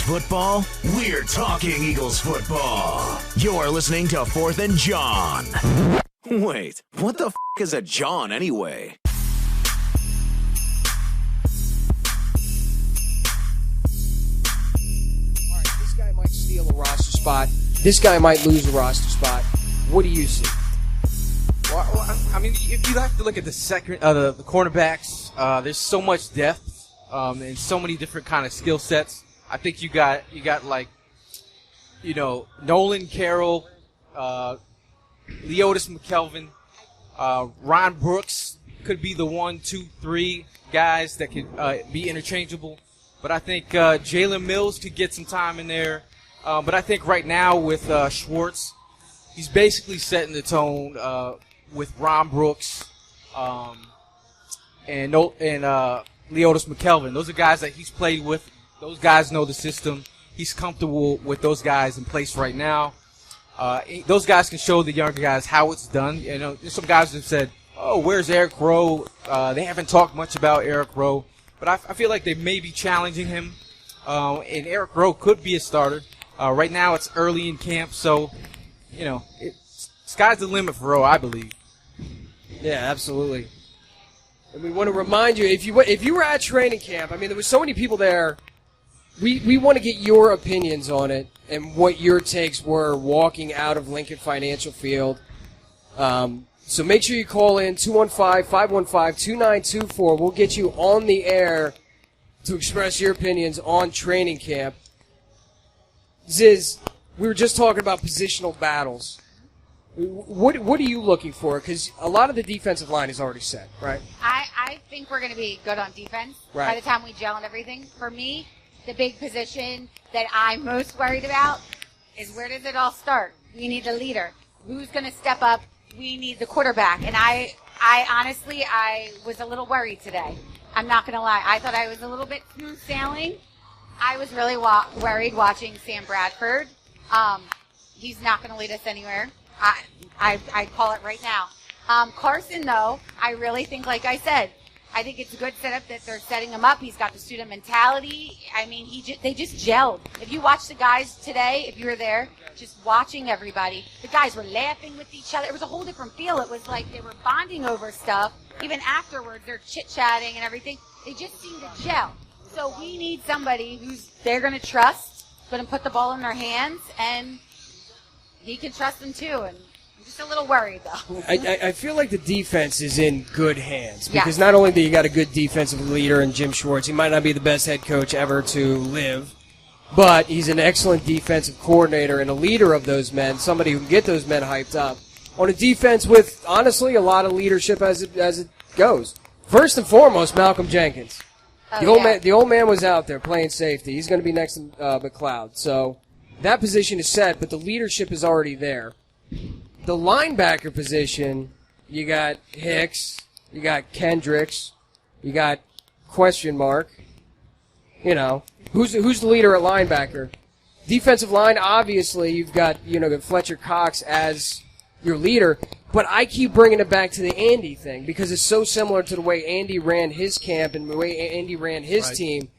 football? We're talking Eagles football. You're listening to 4th and John. Wait, what the is a JAWN anyway? All right, this guy might steal a roster spot. This guy might lose a roster spot. What do you see? Well, I mean, if you have to look at the cornerbacks, there's so much depth and so many different kind of skill sets. I think you got like, Nolan Carroll, Leotis McKelvin, Ron Brooks could be the 1, 2, 3 guys that could be interchangeable. But I think Jalen Mills could get some time in there. But I think right now with Schwartz, he's basically setting the tone with Ron Brooks and Leotis McKelvin. Those are guys that he's played with. Those guys know the system. He's comfortable with those guys in place right now. Those guys can show the younger guys how it's done. There's some guys have said, "Oh, where's Eric Rowe?" They haven't talked much about Eric Rowe, but I feel like they may be challenging him. And Eric Rowe could be a starter. Right now, it's early in camp, so sky's the limit for Rowe, I believe. Yeah, absolutely. And we want to remind you, if you were at training camp, I mean, there was so many people there. We want to get your opinions on it and what your takes were walking out of Lincoln Financial Field. So make sure you call in 215-515-2924. We'll get you on the air to express your opinions on training camp. Ziz, we were just talking about positional battles. What are you looking for? Because a lot of the defensive line is already set, right? I think we're going to be good on defense by the time we gel and everything. For me, the big position that I'm most worried about is where does it all start? We need a leader. Who's going to step up? We need the quarterback. And I honestly, I was a little worried today. I'm not going to lie. I thought I was a little bit smooth sailing. I was really worried watching Sam Bradford. He's not going to lead us anywhere. I call it right now. Carson, though, I really think, like I said, I think it's a good setup that they're setting him up. He's got the student mentality. I mean, they just gelled. If you watch the guys today, if you were there, just watching everybody, the guys were laughing with each other. It was a whole different feel. It was like they were bonding over stuff. Even afterwards, they're chit-chatting and everything. They just seemed to gel. So we need somebody who's they're going to trust, going to put the ball in their hands, and he can trust them too. And I'm just a little worried, though. I feel like the defense is in good hands because not only do you got a good defensive leader in Jim Schwartz, he might not be the best head coach ever to live, but he's an excellent defensive coordinator and a leader of those men, somebody who can get those men hyped up. On a defense with, honestly, a lot of leadership as it goes. First and foremost, Malcolm Jenkins. The old man was out there playing safety. He's going to be next to McLeod. So that position is set, but the leadership is already there. The linebacker position, you got Hicks, you got Kendricks, you got question mark. Who's the leader at linebacker? Defensive line, obviously, you've got Fletcher Cox as your leader. But I keep bringing it back to the Andy thing because it's so similar to the way Andy ran his camp and the way Andy ran his team.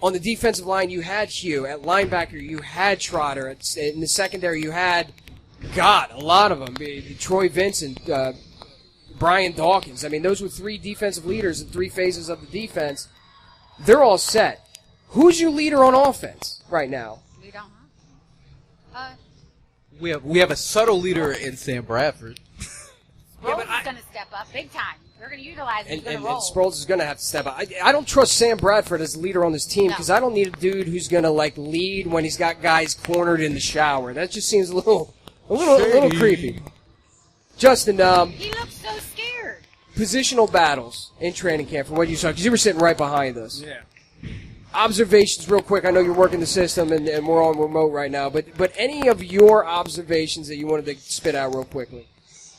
On the defensive line, you had Hugh. At linebacker, you had Trotter. In the secondary, you had, a lot of them. Troy Vincent, Brian Dawkins. I mean, those were 3 defensive leaders in 3 phases of the defense. They're all set. Who's your leader on offense right now? We don't have. We have a subtle leader in Sam Bradford. Sproles is going to step up big time. They're going to utilize him. He's going to roll. And Sproles is going to have to step up. I don't trust Sam Bradford as the leader on this team because I don't need a dude who's going to lead when he's got guys cornered in the shower. That just seems a little creepy. Justin, he looks so scared. Positional battles in training camp from what you saw because you were sitting right behind us. Yeah. Observations real quick. I know you're working the system and we're on remote right now, but any of your observations that you wanted to spit out real quickly?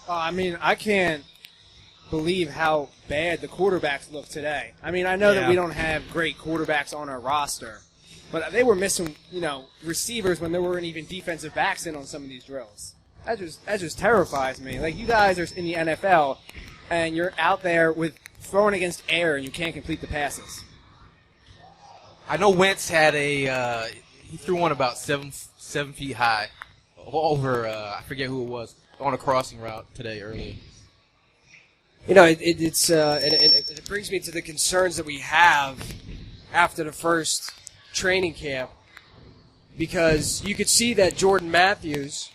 I mean, I can't believe how bad the quarterbacks look today. I mean, I know that we don't have great quarterbacks on our roster, but they were missing, receivers when there weren't even defensive backs in on some of these drills. That just terrifies me. Like, you guys are in the NFL, and you're out there with throwing against air, and you can't complete the passes. I know Wentz had he threw one about 7 feet high over I forget who it was on a crossing route today earlier. You know, it brings me to the concerns that we have after the first training camp, because you could see that Jordan Matthews,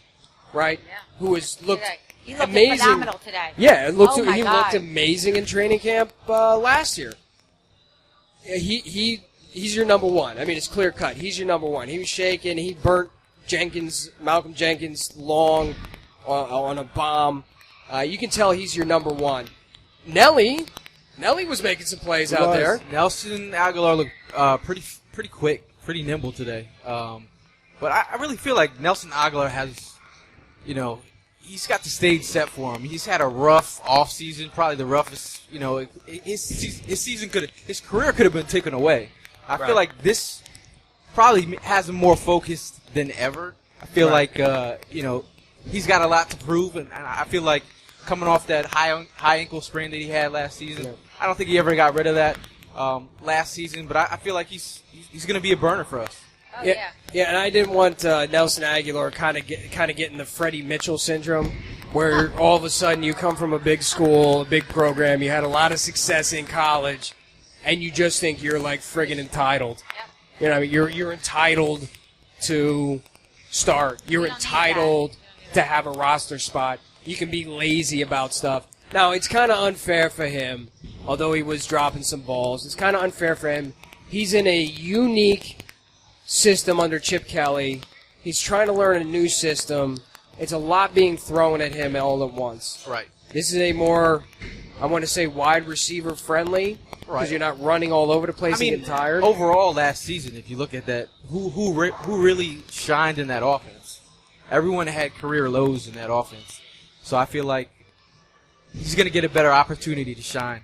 right, who looked he looked amazing, phenomenal today. Yeah, he looked God. amazing in training camp last year. He's your number one. I mean, it's clear cut. He's your number one. He was shaking. He burnt Malcolm Jenkins long on a bomb. You can tell he's your number one. Nelly was making some plays out there. Nelson Aguilar looked pretty quick, pretty nimble today. But I really feel like Nelson Aguilar has, you know, he's got the stage set for him. He's had a rough offseason, probably the roughest. You know, his career could have been taken away. I feel like this probably has him more focused than ever. I feel like you know, he's got a lot to prove, and I feel like coming off that high ankle sprain that he had last season, I don't think he ever got rid of that last season. But I feel like he's going to be a burner for us. Oh, yeah. Yeah, and I didn't want Nelson Aguilar kind of getting the Freddie Mitchell syndrome, where all of a sudden you come from a big school, a big program, you had a lot of success in college, and you just think you're like friggin' entitled. Yep. You know, you're entitled to start. You're entitled to have a roster spot. You can be lazy about stuff. Now, it's kind of unfair for him, although he was dropping some balls. It's kind of unfair for him. He's in a unique system under Chip Kelly. He's trying to learn a new system. It's a lot being thrown at him all at once. Right. This is a more, I want to say, wide receiver friendly, because you're not running all over the place and getting tired. Overall, last season, if you look at that, who really shined in that offense? Everyone had career lows in that offense. So I feel like he's going to get a better opportunity to shine.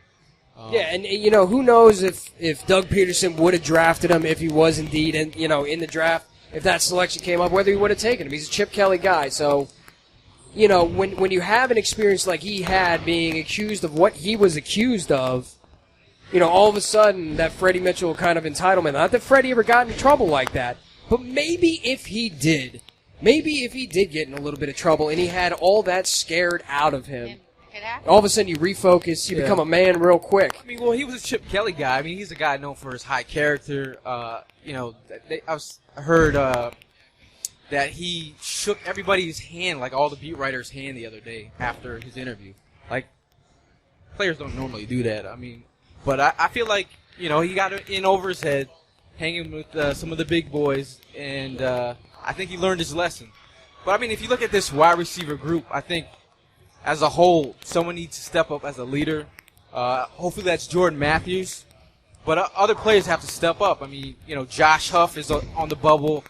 Yeah, and you know, who knows if Doug Peterson would have drafted him if he was indeed in the draft, if that selection came up, whether he would have taken him. He's a Chip Kelly guy, so you know, when you have an experience like he had, being accused of what he was accused of, you know, all of a sudden that Freddie Mitchell kind of entitlement. Not that Freddie ever got in trouble like that, but maybe if he did get in a little bit of trouble and he had all that scared out of him, all of a suden you refocus, you become a man real quick. I mean, well, he was a Chip Kelly guy. I mean, he's a guy known for his high character. You know, I heard that he shook everybody's hand, like all the beat writers' hand the other day after his interview. Like, players don't normally do that. I mean, but I feel like, you know, he got in over his head, hanging with some of the big boys, and I think he learned his lesson. But, I mean, if you look at this wide receiver group, I think as a whole, someone needs to step up as a leader. Hopefully that's Jordan Matthews. But other players have to step up. I mean, you know, Josh Huff is on the bubble.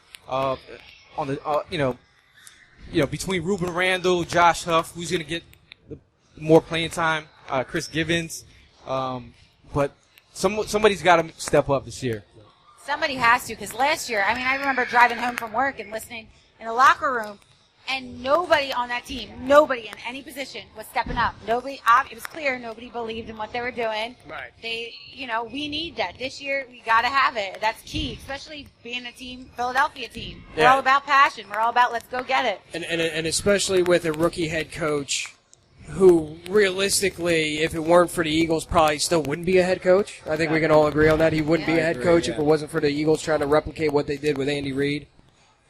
Between Ruben Randall, Josh Huff, who's going to get more playing time? Chris Givens. But somebody's got to step up this year. Somebody has to, because last year, I mean, I remember driving home from work and listening in the locker room, and nobody on that team, nobody in any position was stepping up. Nobody, it was clear nobody believed in what they were doing. Right. We need that. This year, we got to have it. That's key, especially being a team, Philadelphia team. We're all about passion. We're all about let's go get it. And especially with a rookie head coach who, realistically, if it weren't for the Eagles, probably still wouldn't be a head coach. I think we can all agree on that. He wouldn't be a head coach if it wasn't for the Eagles trying to replicate what they did with Andy Reid.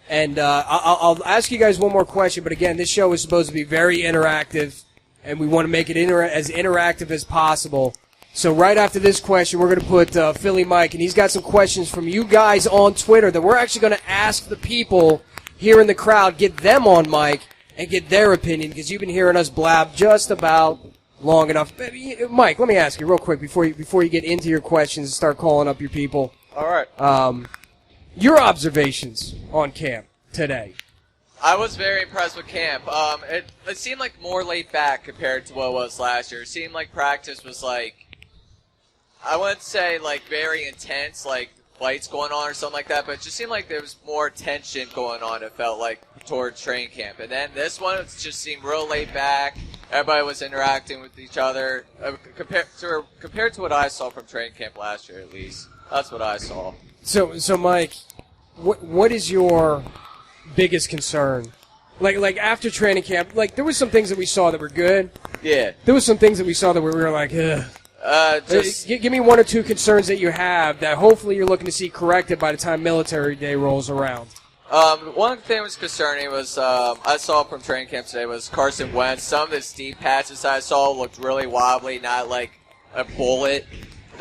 And I'll ask you guys one more question, but again, this show is supposed to be very interactive, and we want to make it as interactive as possible. So right after this question, we're going to put Philly Mike, and he's got some questions from you guys on Twitter that we're actually going to ask the people here in the crowd, get them on mic, and get their opinion, because you've been hearing us blab just about long enough. Mike, let me ask you real quick before you get into your questions and start calling up your people. All right. Your observations on camp today. I was very impressed with camp. It seemed like more laid back compared to what it was last year. It seemed like practice was like, I wouldn't say like very intense, like fights going on or something like that, but it just seemed like there was more tension going on, it felt like, towards training camp. And then this one, it just seemed real laid back. Everybody was interacting with each other compared to what I saw from training camp last year, at least. That's what I saw. So Mike, what is your biggest concern? Like after training camp, like there was some things that we saw that were good. Yeah. There was some things that we saw that we were like, ugh. Give me one or two concerns that you have that hopefully you're looking to see corrected by the time Military Day rolls around. One thing that was concerning was I saw from training camp today was Carson Wentz. Some of his deep passes I saw looked really wobbly, not like a bullet.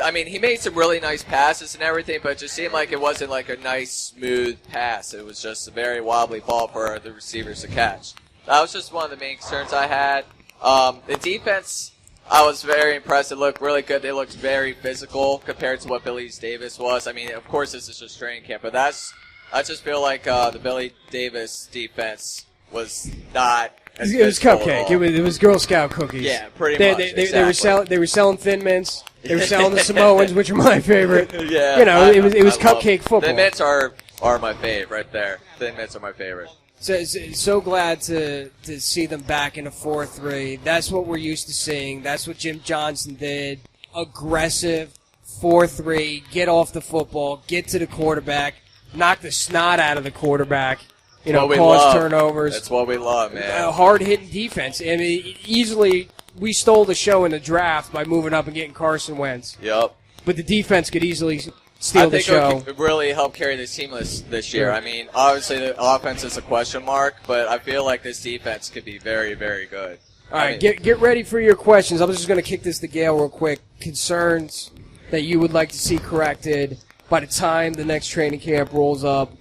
I mean, he made some really nice passes and everything, but it just seemed like it wasn't like a nice, smooth pass. It was just a very wobbly ball for the receivers to catch. That was just one of the main concerns I had. The defense, I was very impressed. It looked really good. They looked very physical compared to what Billy Davis was. I mean, of course, this is just training camp, but I just feel like the Billy Davis defense was not as It was cupcake. It was Girl Scout cookies. Yeah, pretty much. Exactly. They were selling Thin Mints. They were selling the Samoans, which are my favorite. Yeah, you know, it was cupcake football. Thin Mints are my fave right there. Thin Mints are my favorite. So glad to see them back in a 4-3. That's what we're used to seeing. That's what Jim Johnson did. Aggressive 4-3. Get off the football. Get to the quarterback. Knock the snot out of the quarterback. You know, cause turnovers. That's what we love, man. Hard-hitting defense. I mean, easily we stole the show in the draft by moving up and getting Carson Wentz. Yep. But the defense could easily steal the show. I think it could really help carry this team this year. I mean, obviously the offense is a question mark, but I feel like this defense could be very, very good. All right, get ready for your questions. I'm just going to kick this to Gail real quick. Concerns that you would like to see corrected by the time the next training camp rolls up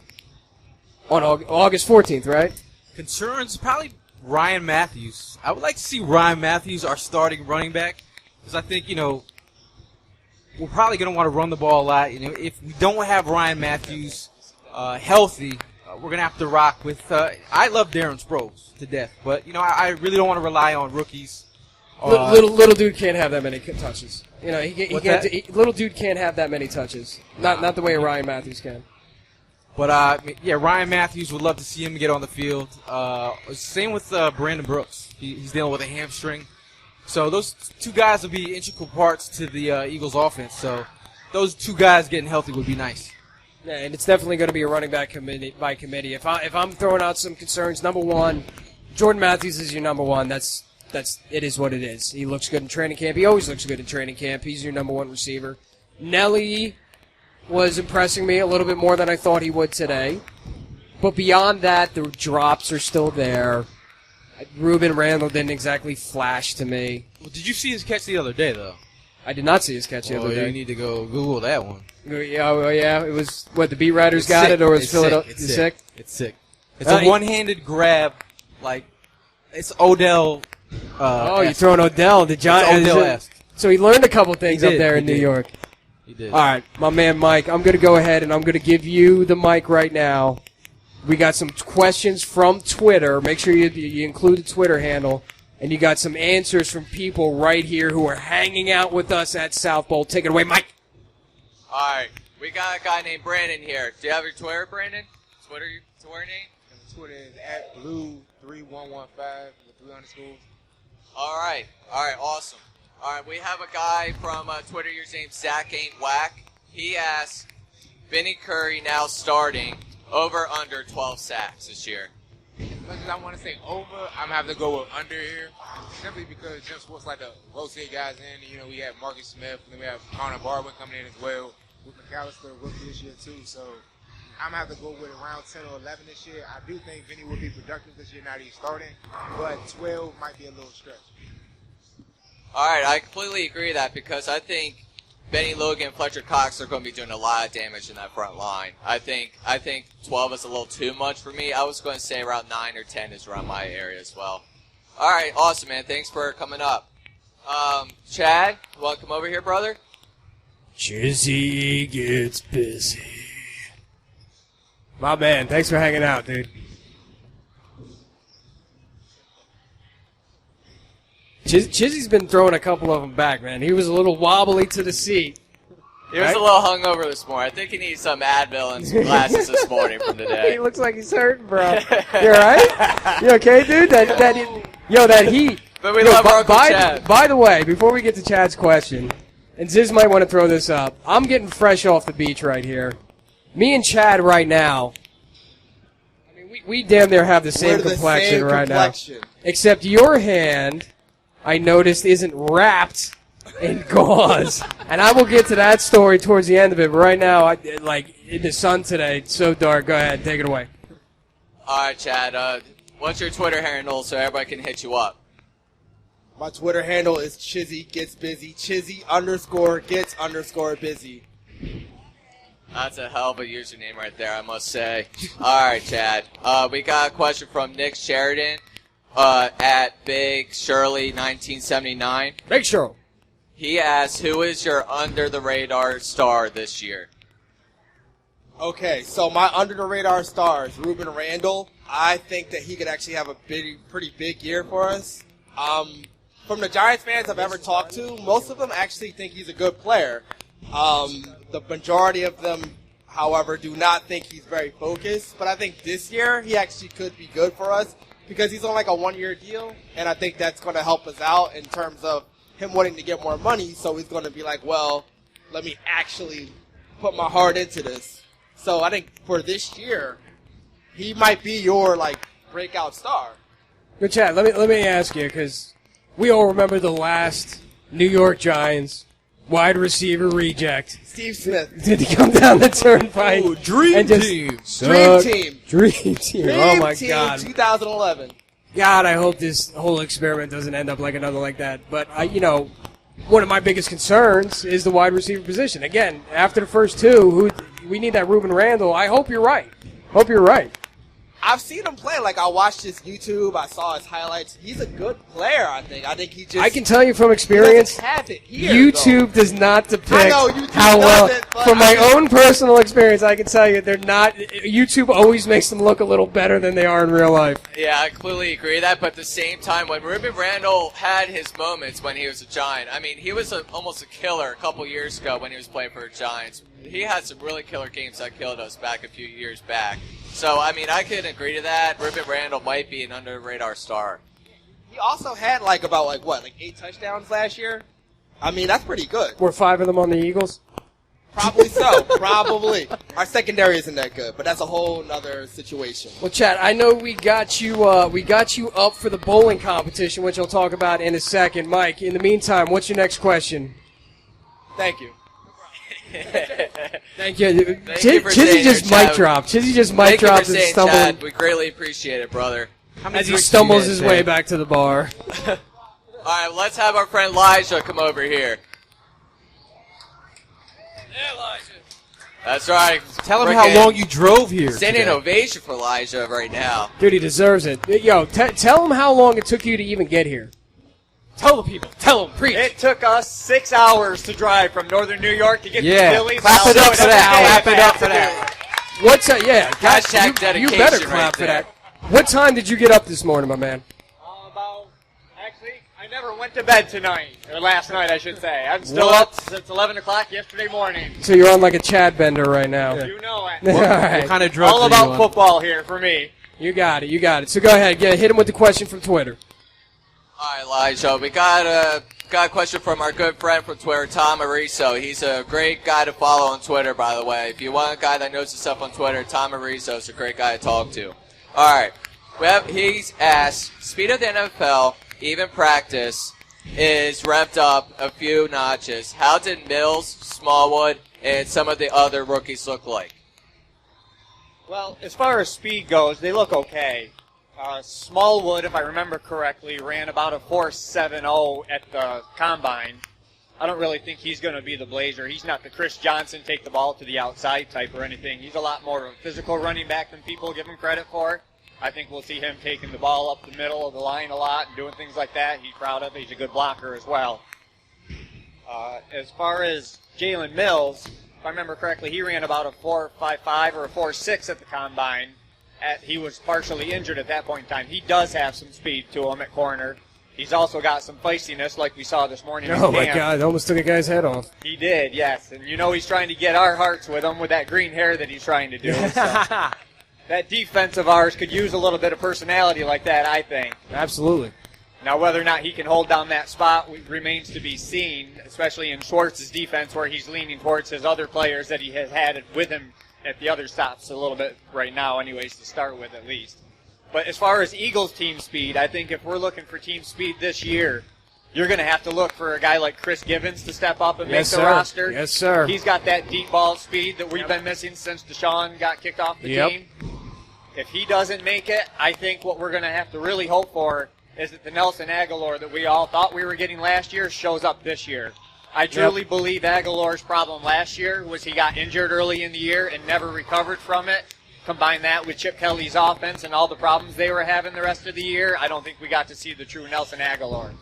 on August 14th, right? Concerns, probably Ryan Matthews. I would like to see Ryan Matthews, our starting running back, because I think, we're probably going to want to run the ball a lot. If we don't have Ryan Matthews healthy, we're going to have to rock with I love Darren Sproles to death, but, I really don't want to rely on rookies. Little dude can't have that many touches. Little dude can't have that many touches. Not the way Ryan Matthews can. But, Ryan Matthews would love to see him get on the field. Same with Brandon Brooks. He's dealing with a hamstring. So those two guys will be integral parts to the Eagles' offense. So those two guys getting healthy would be nice. Yeah, and it's definitely going to be a running back by committee. If I'm throwing out some concerns, number one, Jordan Matthews is your number one. It is what it is. He looks good in training camp. He always looks good in training camp. He's your number one receiver. Nelly was impressing me a little bit more than I thought he would today. But beyond that, the drops are still there. Ruben Randall didn't exactly flash to me. Well, did you see his catch the other day, though? I did not see his catch the other day. You need to go Google that one. Yeah. It was, what, the beat writers got it, or was Philadelphia? It's sick. It's sick. It's a one-handed grab, like, it's Odell. You're throwing Odell. Odell-esque. So he learned a couple things up there in New York. He did. All right, my man Mike, I'm going to go ahead and I'm going to give you the mic right now. We got some questions from Twitter. Make sure you include the Twitter handle. And you got some answers from people right here who are hanging out with us at South Bowl. Take it away, Mike. All right. We got a guy named Brandon here. Do you have your Twitter, Brandon? Twitter name? Twitter is @blue3115 with 3 underscores. All right, awesome. All right, we have a guy from Twitter. His name's Zach Ain't Whack. He asks, Vinny Curry now starting, over under 12 sacks this year. As much as I want to say over, I'm going to have to go with under here. Simply because Jim Schwartz like to rotate guys in. We have Marcus Smith, and then we have Connor Barwin coming in as well. With McAllister rookie this year too. So I'm going to have to go with around 10 or 11 this year. I do think Vinny will be productive this year now that he's starting. But 12 might be a little stretch. All right, I completely agree with that because I think Benny Logan and Fletcher Cox are going to be doing a lot of damage in that front line. I think 12 is a little too much for me. I was going to say around 9 or 10 is around my area as well. All right, awesome, man. Thanks for coming up. Chad, you want to come over here, brother? Chizzy gets busy. My man, thanks for hanging out, dude. Chizzy's been throwing a couple of them back, man. He was a little wobbly to the seat. He was a little hungover this morning. I think he needs some Advil and some glasses this morning from today. He looks like he's hurting, bro. You all right? You okay, dude? That heat. But we love our Uncle Chad. By the way, before we get to Chad's question, and Ziz might want to throw this up, I'm getting fresh off the beach right here. Me and Chad right now, I mean, we damn near have the same complexion right now. Except your hand, I noticed, isn't wrapped in gauze. And I will get to that story towards the end of it. But right now, in the sun today, it's so dark. Go ahead, take it away. All right, Chad. What's your Twitter handle so everybody can hit you up? My Twitter handle is Chizzy Gets Busy. Chizzy_gets_busy. That's a hell of a username right there, I must say. All right, Chad. We got a question from Nick Sheridan at Big Shirley 1979. Big Shirley. He asks, who is your under-the-radar star this year? Okay, so my under-the-radar star is Ruben Randall. I think that he could actually have a pretty big year for us. From the Giants fans I've ever talked to, most of them actually think he's a good player. The majority of them, however, do not think he's very focused. But I think this year he actually could be good for us because he's on like a one-year deal, and I think that's going to help us out in terms of him wanting to get more money. So he's going to be like, well, let me actually put my heart into this. So I think for this year, he might be your breakout star. Good chat. Let me ask you, because we all remember the last New York Giants wide receiver reject. Steve Smith. Did he come down the turnpike? Oh, dream team. Dream team. Oh, my God. 2011. God, I hope this whole experiment doesn't end up like another like that. But, one of my biggest concerns is the wide receiver position. Again, after the first two, we need that Ruben Randall. I hope you're right. I've seen him play. I watched his YouTube. I saw his highlights. He's a good player, I think. I think he just... I can tell you from experience, YouTube does not depict how well... From my own personal experience, I can tell you they're not... YouTube always makes them look a little better than they are in real life. Yeah, I completely agree with that. But at the same time, when Ruben Randall had his moments when he was a Giant, I mean, he was almost a killer a couple years ago when he was playing for the Giants. He had some really killer games that killed us back a few years back. So, I mean, I can agree to that. Ruben Randall might be an under-the-radar star. He also had, about 8 touchdowns last year? I mean, that's pretty good. Were 5 of them on the Eagles? Probably so. Probably. Our secondary isn't that good, but that's a whole other situation. Well, Chad, I know we got you up for the bowling competition, which I'll talk about in a second. Mike, in the meantime, what's your next question? Thank you. Thank you. Chizzy just mic dropped. Chizzy just mic dropped and stumbled. Chad. We greatly appreciate it, brother. As he stumbles his way back to the bar. All right, let's have our friend Elijah come over here. Hey, Elijah. That's right. Tell him how long you drove here. Standing ovation for Elijah right now. Dude, he deserves it. Yo, tell him how long it took you to even get here. Tell the people. Tell them. Preach. It took us 6 hours to drive from northern New York to get to Philly. Clap it up for that. Clap it up for that. What's guys, Hashtag dedication. You better clap for that. What time did you get up this morning, my man? I never went to bed tonight, or last night, I should say. I'm still up since 11 o'clock yesterday morning. So you're on like a Chad bender right now. Yeah. You know it. All right. What kind of drugs all about football here for me. You got it. So go ahead. Hit him with the question from Twitter. All right, Elijah. We got a question from our good friend from Twitter, Tom Ariso. He's a great guy to follow on Twitter, by the way. If you want a guy that knows his stuff on Twitter, Tom Ariso is a great guy to talk to. All right. He's asked, speed of the NFL, even practice, is revved up a few notches. How did Mills, Smallwood, and some of the other rookies look like? Well, as far as speed goes, they look okay. Smallwood, if I remember correctly, ran about a 4.70 at the combine. I don't really think he's going to be the Blazer. He's not the Chris Johnson take the ball to the outside type or anything. He's a lot more of a physical running back than people give him credit for. I think we'll see him taking the ball up the middle of the line a lot and doing things like that. He's proud of it. He's a good blocker as well. As far as Jalen Mills, if I remember correctly, he ran about a 4.55 or a 4.6 at the combine. He was partially injured at that point in time. He does have some speed to him at corner. He's also got some feistiness like we saw this morning. Oh, my God. Almost took a guy's head off. He did, yes. And you know he's trying to get our hearts with him with that green hair that he's trying to do. So. That defense of ours could use a little bit of personality like that, I think. Absolutely. Now, whether or not he can hold down that spot remains to be seen, especially in Schwartz's defense where he's leaning towards his other players that he has had with him at the other stops a little bit right now anyways, to start with at least. But as far as Eagles team speed, I think if we're looking for team speed this year, you're going to have to look for a guy like Chris Givens to step up and make the roster. Yes, sir. He's got that deep ball speed that we've been missing since Deshaun got kicked off the team. If he doesn't make it, I think what we're going to have to really hope for is that the Nelson Aguilar that we all thought we were getting last year shows up this year. I truly believe Aguilar's problem last year was he got injured early in the year and never recovered from it. Combine that with Chip Kelly's offense and all the problems they were having the rest of the year, I don't think we got to see the true Nelson Aguilar.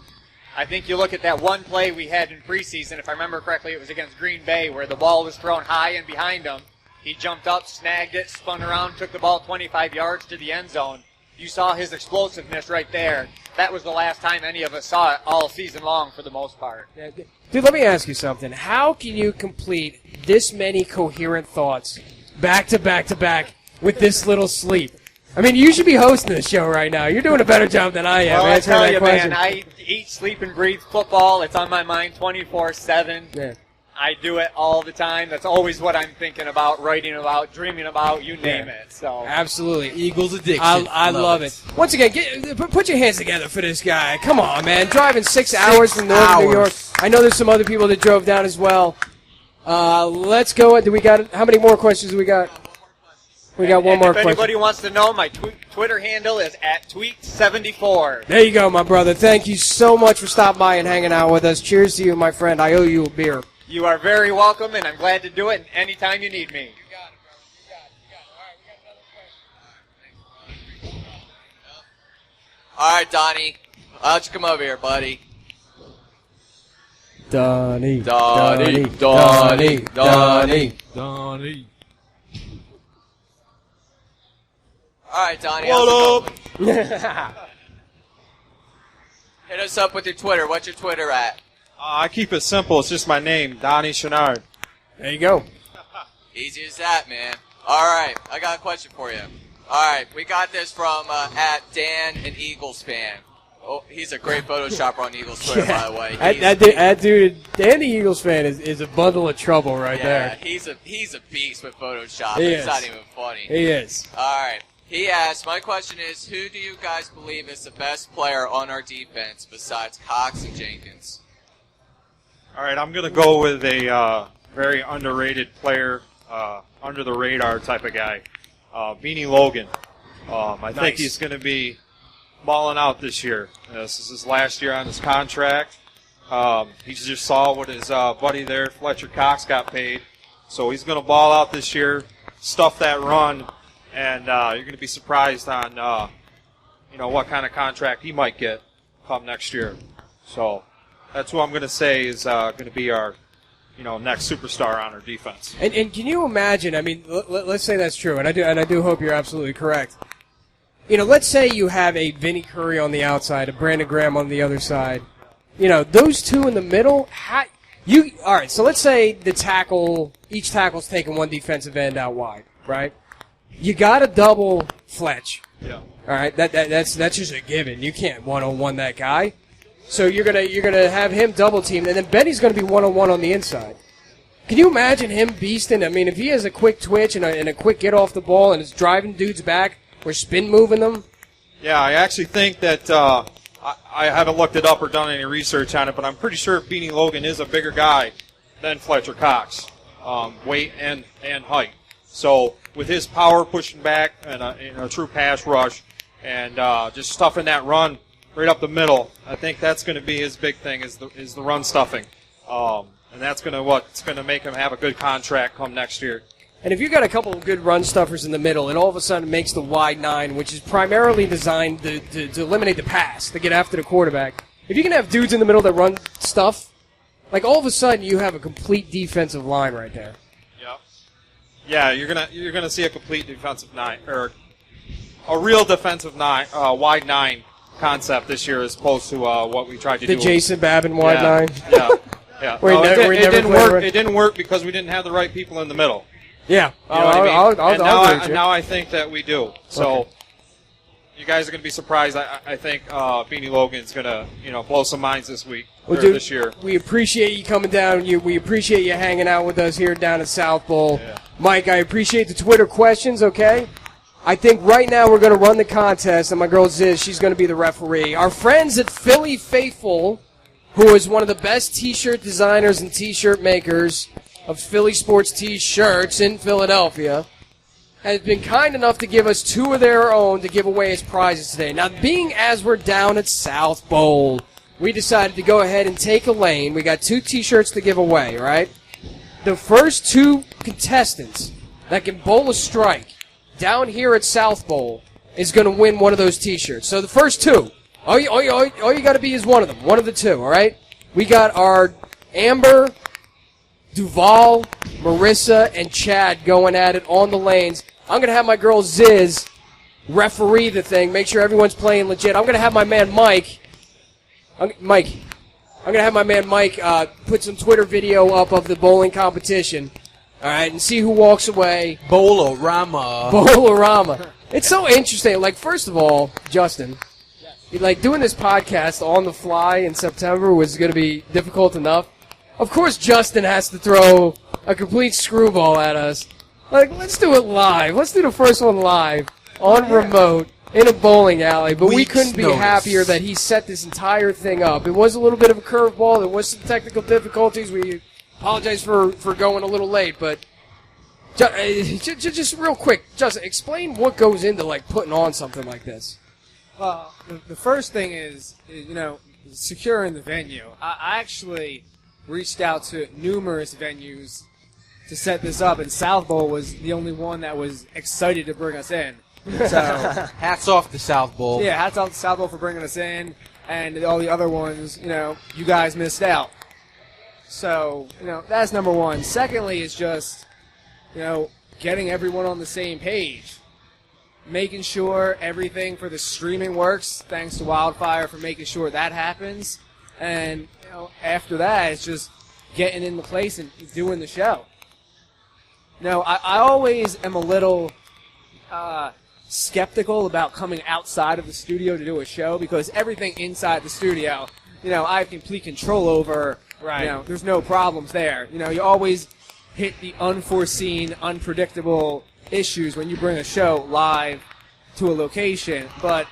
I think you look at that one play we had in preseason, if I remember correctly, it was against Green Bay, where the ball was thrown high and behind him. He jumped up, snagged it, spun around, took the ball 25 yards to the end zone. You saw his explosiveness right there. That was the last time any of us saw it all season long for the most part. Dude, let me ask you something. How can you complete this many coherent thoughts back to back to back with this little sleep? I mean, you should be hosting the show right now. You're doing a better job than I am. Well, I tell you, man, I eat, sleep, and breathe football. It's on my mind 24/7. Yeah. I do it all the time. That's always what I'm thinking about, writing about, dreaming about, you name it. So absolutely. Eagles addiction. I love it. Once again, put your hands together for this guy. Come on, man. Driving 6 hours from northern New York. I know there's some other people that drove down as well. Let's go. Do we got? How many more questions do we got? We got one more question. If anybody wants to know, my Twitter handle is @tweet74. There you go, my brother. Thank you so much for stopping by and hanging out with us. Cheers to you, my friend. I owe you a beer. You are very welcome, and I'm glad to do it anytime you need me. You got it, bro. You got it. All right, we got another question. All right, Donnie. Why don't you come over here, buddy? Donnie. All right, Donnie. What up? Hit us up with your Twitter. What's your Twitter at? I keep it simple. It's just my name, Donnie Chenard. There you go. Easy as that, man. All right, I got a question for you. All right, we got this from @Dan, an Eagles fan. Oh, he's a great Photoshopper on Eagles Twitter, by the way. That dude, Dan the Eagles fan is a bundle of trouble right there. He's a beast with Photoshop. He It's is. not even funny. He is. All right. He asked, my question is, who do you guys believe is the best player on our defense besides Cox and Jenkins? All right, I'm going to go with a very underrated player, under the radar type of guy, Beanie Logan. I think he's going to be balling out this year. This is his last year on his contract. He just saw what his buddy there, Fletcher Cox, got paid. So he's going to ball out this year, stuff that run, and you're going to be surprised on what kind of contract he might get come next year. So that's who I'm going to say is going to be our next superstar on our defense. And can you imagine? I mean, let's say that's true, and I do hope you're absolutely correct. Let's say you have a Vinnie Curry on the outside, a Brandon Graham on the other side. Those two in the middle. All right. So let's say each tackle's taking one defensive end out wide, right? You got to double Fletch. Yeah. All right. That's just a given. You can't one-on-one that guy. So you're gonna have him double teamed, and then Benny's gonna be one-on-one on the inside. Can you imagine him beasting? I mean, if he has a quick twitch and a quick get off the ball and is driving dudes back. We're spin moving them? Yeah, I actually think that I haven't looked it up or done any research on it, but I'm pretty sure Beanie Logan is a bigger guy than Fletcher Cox, weight and height. So with his power pushing back and a true pass rush and just stuffing that run right up the middle, I think that's going to be his big thing is the run stuffing, and that's what's going to make him have a good contract come next year. And if you've got a couple of good run stuffers in the middle, it all of a sudden makes the wide nine, which is primarily designed to eliminate the pass, to get after the quarterback. If you can have dudes in the middle that run stuff, like all of a sudden you have a complete defensive line right there. Yep. Yeah, you're gonna see a complete defensive nine, or a real defensive nine, wide nine concept this year as opposed to what we tried to do. The Jason Babin wide nine. Yeah. Yeah. It didn't work. It didn't work because we didn't have the right people in the middle. Yeah. You know what I mean? I'll now I think that we do. So you guys are going to be surprised. I think Beanie Logan's going to blow some minds this week or this year. We appreciate you coming down. We appreciate you hanging out with us here down at South Bowl. Yeah. Mike, I appreciate the Twitter questions, okay? I think right now we're going to run the contest, and my girl Ziz, she's going to be the referee. Our friends at Philly Faithful, who is one of the best T-shirt designers and T-shirt makers of Philly sports T-shirts in Philadelphia, has been kind enough to give us 2 of their own to give away as prizes today. Now, being as we're down at South Bowl, we decided to go ahead and take a lane. We got 2 T-shirts to give away, right? The first 2 contestants that can bowl a strike down here at South Bowl is going to win one of those T-shirts. So the first 2, all you got to be is one of them, one of the 2, all right? We got our Amber, Duval, Marissa, and Chad going at it on the lanes. I'm going to have my girl Ziz referee the thing, make sure everyone's playing legit. I'm going to have my man Mike, I'm going to have my man Mike put some Twitter video up of the bowling competition, all right, and see who walks away. Bowl-orama. It's so interesting. Like, first of all, Justin, like doing this podcast on the fly in September was going to be difficult enough. Of course, Justin has to throw a complete screwball at us. Like, let's do it live. Let's do the first one live on remote in a bowling alley. But we couldn't be happier that he set this entire thing up. It was a little bit of a curveball. There was some technical difficulties. We apologize for going a little late. But just real quick, Justin, explain what goes into, like, putting on something like this. Well, the first thing is securing the venue. I actually reached out to numerous venues to set this up, and South Bowl was the only one that was excited to bring us in. So hats off to South Bowl. Yeah, hats off to South Bowl for bringing us in, and all the other ones, you guys missed out. So, that's number one. Secondly is just, getting everyone on the same page. Making sure everything for the streaming works, thanks to Wildfire for making sure that happens. And, after that, it's just getting into place and doing the show. I always am a little skeptical about coming outside of the studio to do a show because everything inside the studio, I have complete control over. Right. There's no problems there. You always hit the unforeseen, unpredictable issues when you bring a show live to a location. But,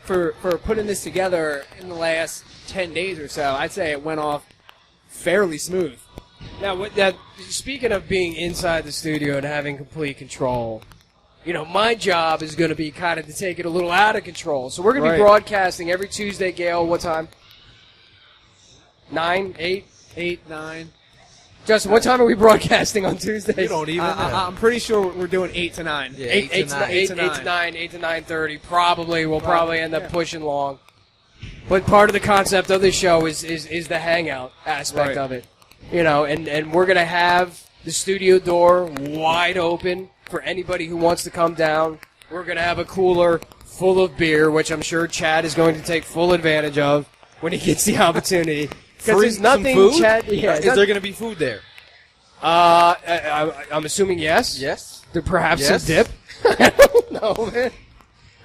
for putting this together in the last 10 days or so, I'd say it went off fairly smooth. Now, speaking of being inside the studio and having complete control, my job is going to be kind of to take it a little out of control. So we're going to be broadcasting every Tuesday, Gail. What time? 9, 8? 8, 9. Justin, what time are we broadcasting on Tuesday? You don't even know. I'm pretty sure we're doing 8 to 9. Yeah, 8 to 9, 8 to 9:30. Probably. We'll probably end up pushing long. But part of the concept of this show is the hangout aspect of it. And we're going to have the studio door wide open for anybody who wants to come down. We're going to have a cooler full of beer, which I'm sure Chad is going to take full advantage of when he gets the opportunity. Because there's nothing, some food? Chad. Yeah, is there going to be food there? I'm assuming yes. Yes. There perhaps some dip. I don't know, man.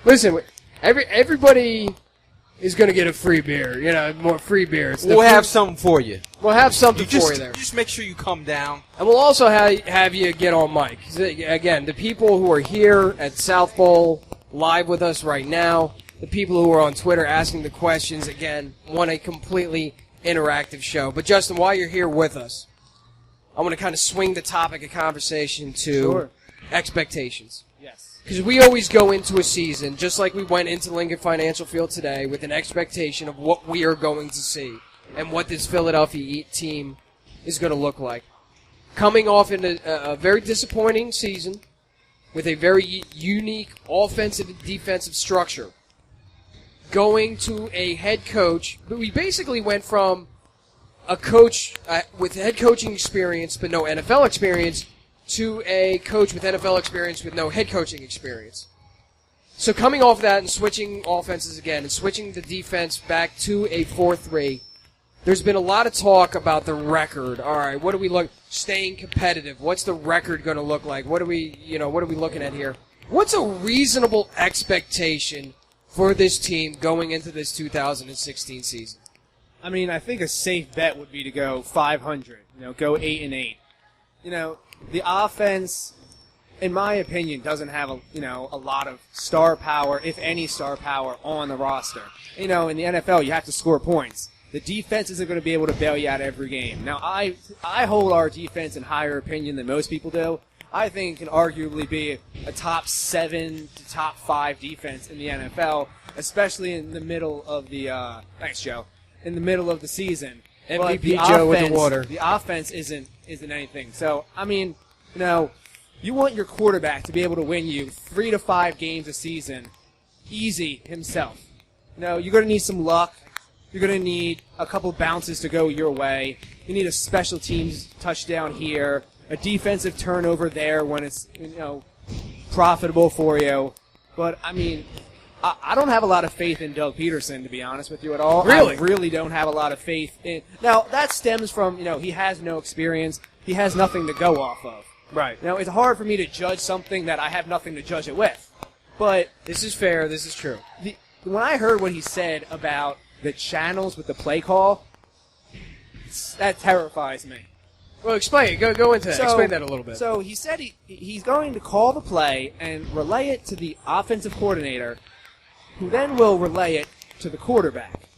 Listen, everybody is going to get a free beer. More free beer. We'll have something for you. We'll have something for you there. Just make sure you come down. And we'll also have you get on mic. Again, the people who are here at South Bowl live with us right now, the people who are on Twitter asking the questions, again, want a completely interactive show. But, Justin, while you're here with us, I want to kind of swing the topic of conversation to expectations. Yes. Because we always go into a season, just like we went into Lincoln Financial Field today, with an expectation of what we are going to see and what this Philadelphia team is going to look like. Coming off in a very disappointing season with a very unique offensive and defensive structure, going to a head coach, but we basically went from a coach with head coaching experience but no NFL experience to a coach with NFL experience with no head coaching experience. So coming off that and switching offenses again and switching the defense back to a 4-3, there's been a lot of talk about the record. All right, what do we look? Staying competitive. What's the record going to look like? What are we looking at here? What's a reasonable expectation for this team going into this 2016 season? I mean, I think a safe bet would be to go 500. Go 8-8. the offense, in my opinion, doesn't have a lot of star power, if any star power, on the roster. In the NFL, you have to score points. The defense isn't going to be able to bail you out every game. Now, I hold our defense in higher opinion than most people do. I think it can arguably be a top 7 to top 5 defense in the NFL, especially in the middle of the thanks, Joe. In the middle of the season. MVP Joe with the water. The offense isn't anything. So, you want your quarterback to be able to win you 3 to 5 games a season, easy himself. You're going to need some luck. You're going to need a couple bounces to go your way. You need a special teams touchdown here, a defensive turnover there when it's profitable for you. But I don't have a lot of faith in Doug Peterson, to be honest with you at all. Really? I really don't have a lot of faith in. Now that stems from he has no experience. He has nothing to go off of. Right. Now it's hard for me to judge something that I have nothing to judge it with. But this is fair. This is true. When I heard what he said about the channels with the play call, that terrifies me. Well, explain. Go into that. Explain that a little bit. So he said he's going to call the play and relay it to the offensive coordinator, who then will relay it to the quarterback,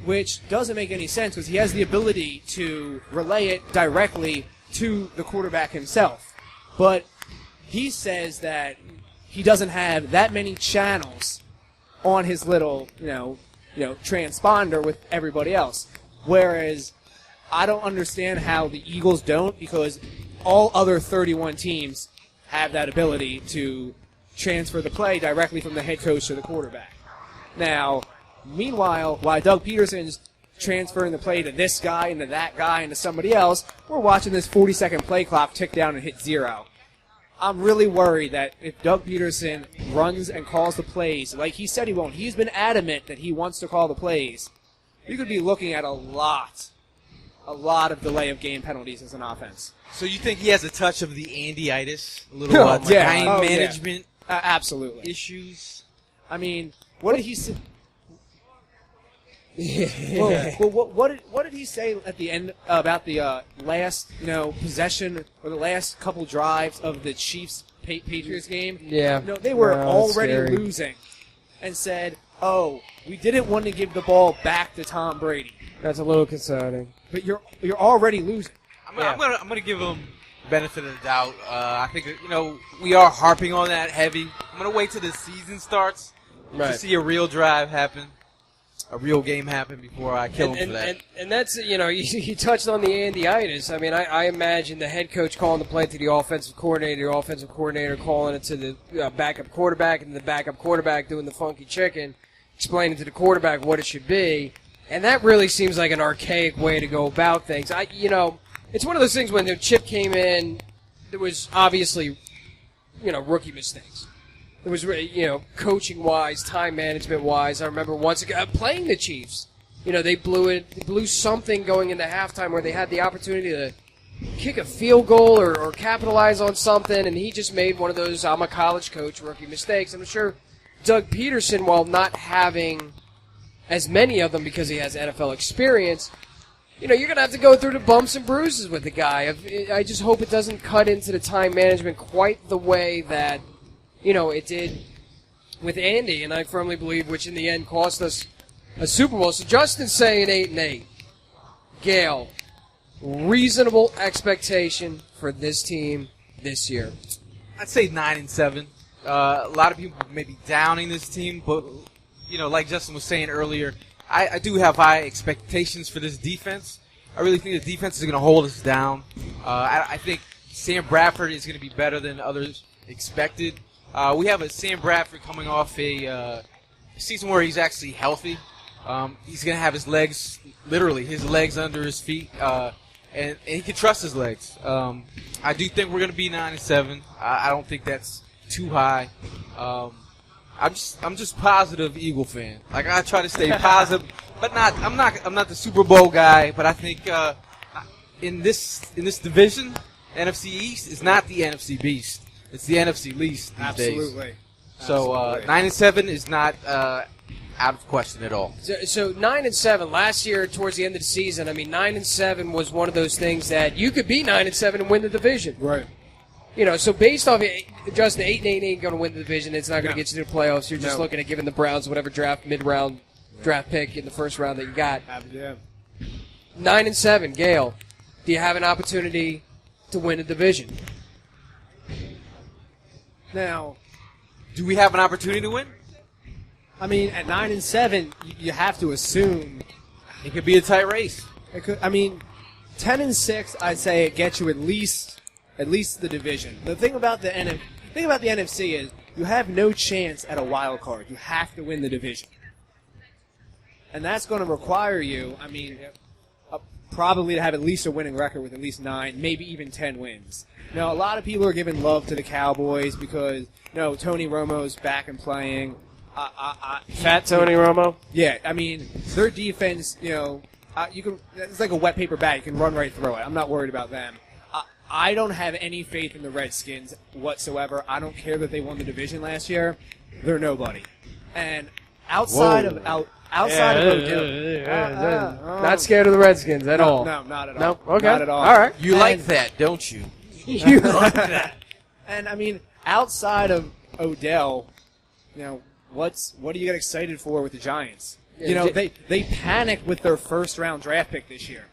which doesn't make any sense because he has the ability to relay it directly to the quarterback himself. But he says that he doesn't have that many channels on his little, transponder with everybody else. Whereas I don't understand how the Eagles don't, because all other 31 teams have that ability to transfer the play directly from the head coach to the quarterback. Now, meanwhile, while Doug Peterson's transferring the play to this guy and to that guy and to somebody else, we're watching this 40-second play clock tick down and hit 0. I'm really worried that if Doug Peterson runs and calls the plays like he said he won't, he's been adamant that he wants to call the plays, you could be looking at a lot of delay of game penalties as an offense. So you think he has a touch of the Andy-itis? A little game management absolutely issues? What did he say? Well, what did he say at the end about the last possession or the last couple drives of the Chiefs Patriots game? Yeah. They were already losing, and said, "Oh, we didn't want to give the ball back to Tom Brady." That's a little concerning. But you're already losing. I'm gonna give him the benefit of the doubt. I think we are harping on that heavy. I'm gonna wait till the season starts to see a real drive happen. A real game happen before I kill him for that. And that's, you touched on the Andy-itis. I imagine the head coach calling the play to the offensive coordinator calling it to the backup quarterback, and the backup quarterback doing the funky chicken, explaining to the quarterback what it should be. And that really seems like an archaic way to go about things. It's one of those things when the chip came in, there was obviously, rookie mistakes. It was, coaching-wise, time management-wise. I remember once again playing the Chiefs. They blew something going into halftime where they had the opportunity to kick a field goal or capitalize on something, and he just made one of those I'm a college coach rookie mistakes. I'm sure Doug Peterson, while not having as many of them because he has NFL experience, you're going to have to go through the bumps and bruises with the guy. I just hope it doesn't cut into the time management quite the way that it did with Andy, and I firmly believe, which in the end cost us a Super Bowl. So Justin's saying 8-8. Gail, reasonable expectation for this team this year? I'd say 9-7. A lot of people may be downing this team, but like Justin was saying earlier, I do have high expectations for this defense. I really think the defense is going to hold us down. I think Sam Bradford is going to be better than others expected. We have a Sam Bradford coming off a season where he's actually healthy. He's going to have his legs under his feet, and he can trust his legs. I do think we're going to be 9-7. I don't think that's too high. I'm just positive Eagle fan. Like, I try to stay positive, but I'm not the Super Bowl guy. But I think in this division, NFC East is not the NFC Beast. It's the NFC least these days. So 9-7 is not out of question at all. So 9-7 last year towards the end of the season. 9-7 was one of those things that you could be 9-7 and win the division. Right. So based off it, Justin, 8-8 ain't going to win the division. It's not going to get you to the playoffs. You're just looking at giving the Browns whatever mid-round draft pick in the first round that you got. 9-7, Gale. Do you have an opportunity to win a division? Now, do we have an opportunity to win? I mean, at 9-7, you have to assume it could be a tight race. It could. I mean, 10-6, I'd say it gets you at least the division. The thing about the NFC is you have no chance at a wild card. You have to win the division, and that's going to require you. I mean, probably to have at least a winning record with at least 9, maybe even 10 wins. Now, a lot of people are giving love to the Cowboys because Tony Romo's back and playing. Fat Tony Romo. Yeah, I mean their defense. You can. It's like a wet paper bag. You can run right through it. I'm not worried about them. I don't have any faith in the Redskins whatsoever. I don't care that they won the division last year. They're nobody. And outside of Odell, not scared of the Redskins at all. No, not at all. No, okay, not at all. All right, you like that, don't you? You like that. And I mean, outside of Odell, what do you get excited for with the Giants? They panicked with their first round draft pick this year.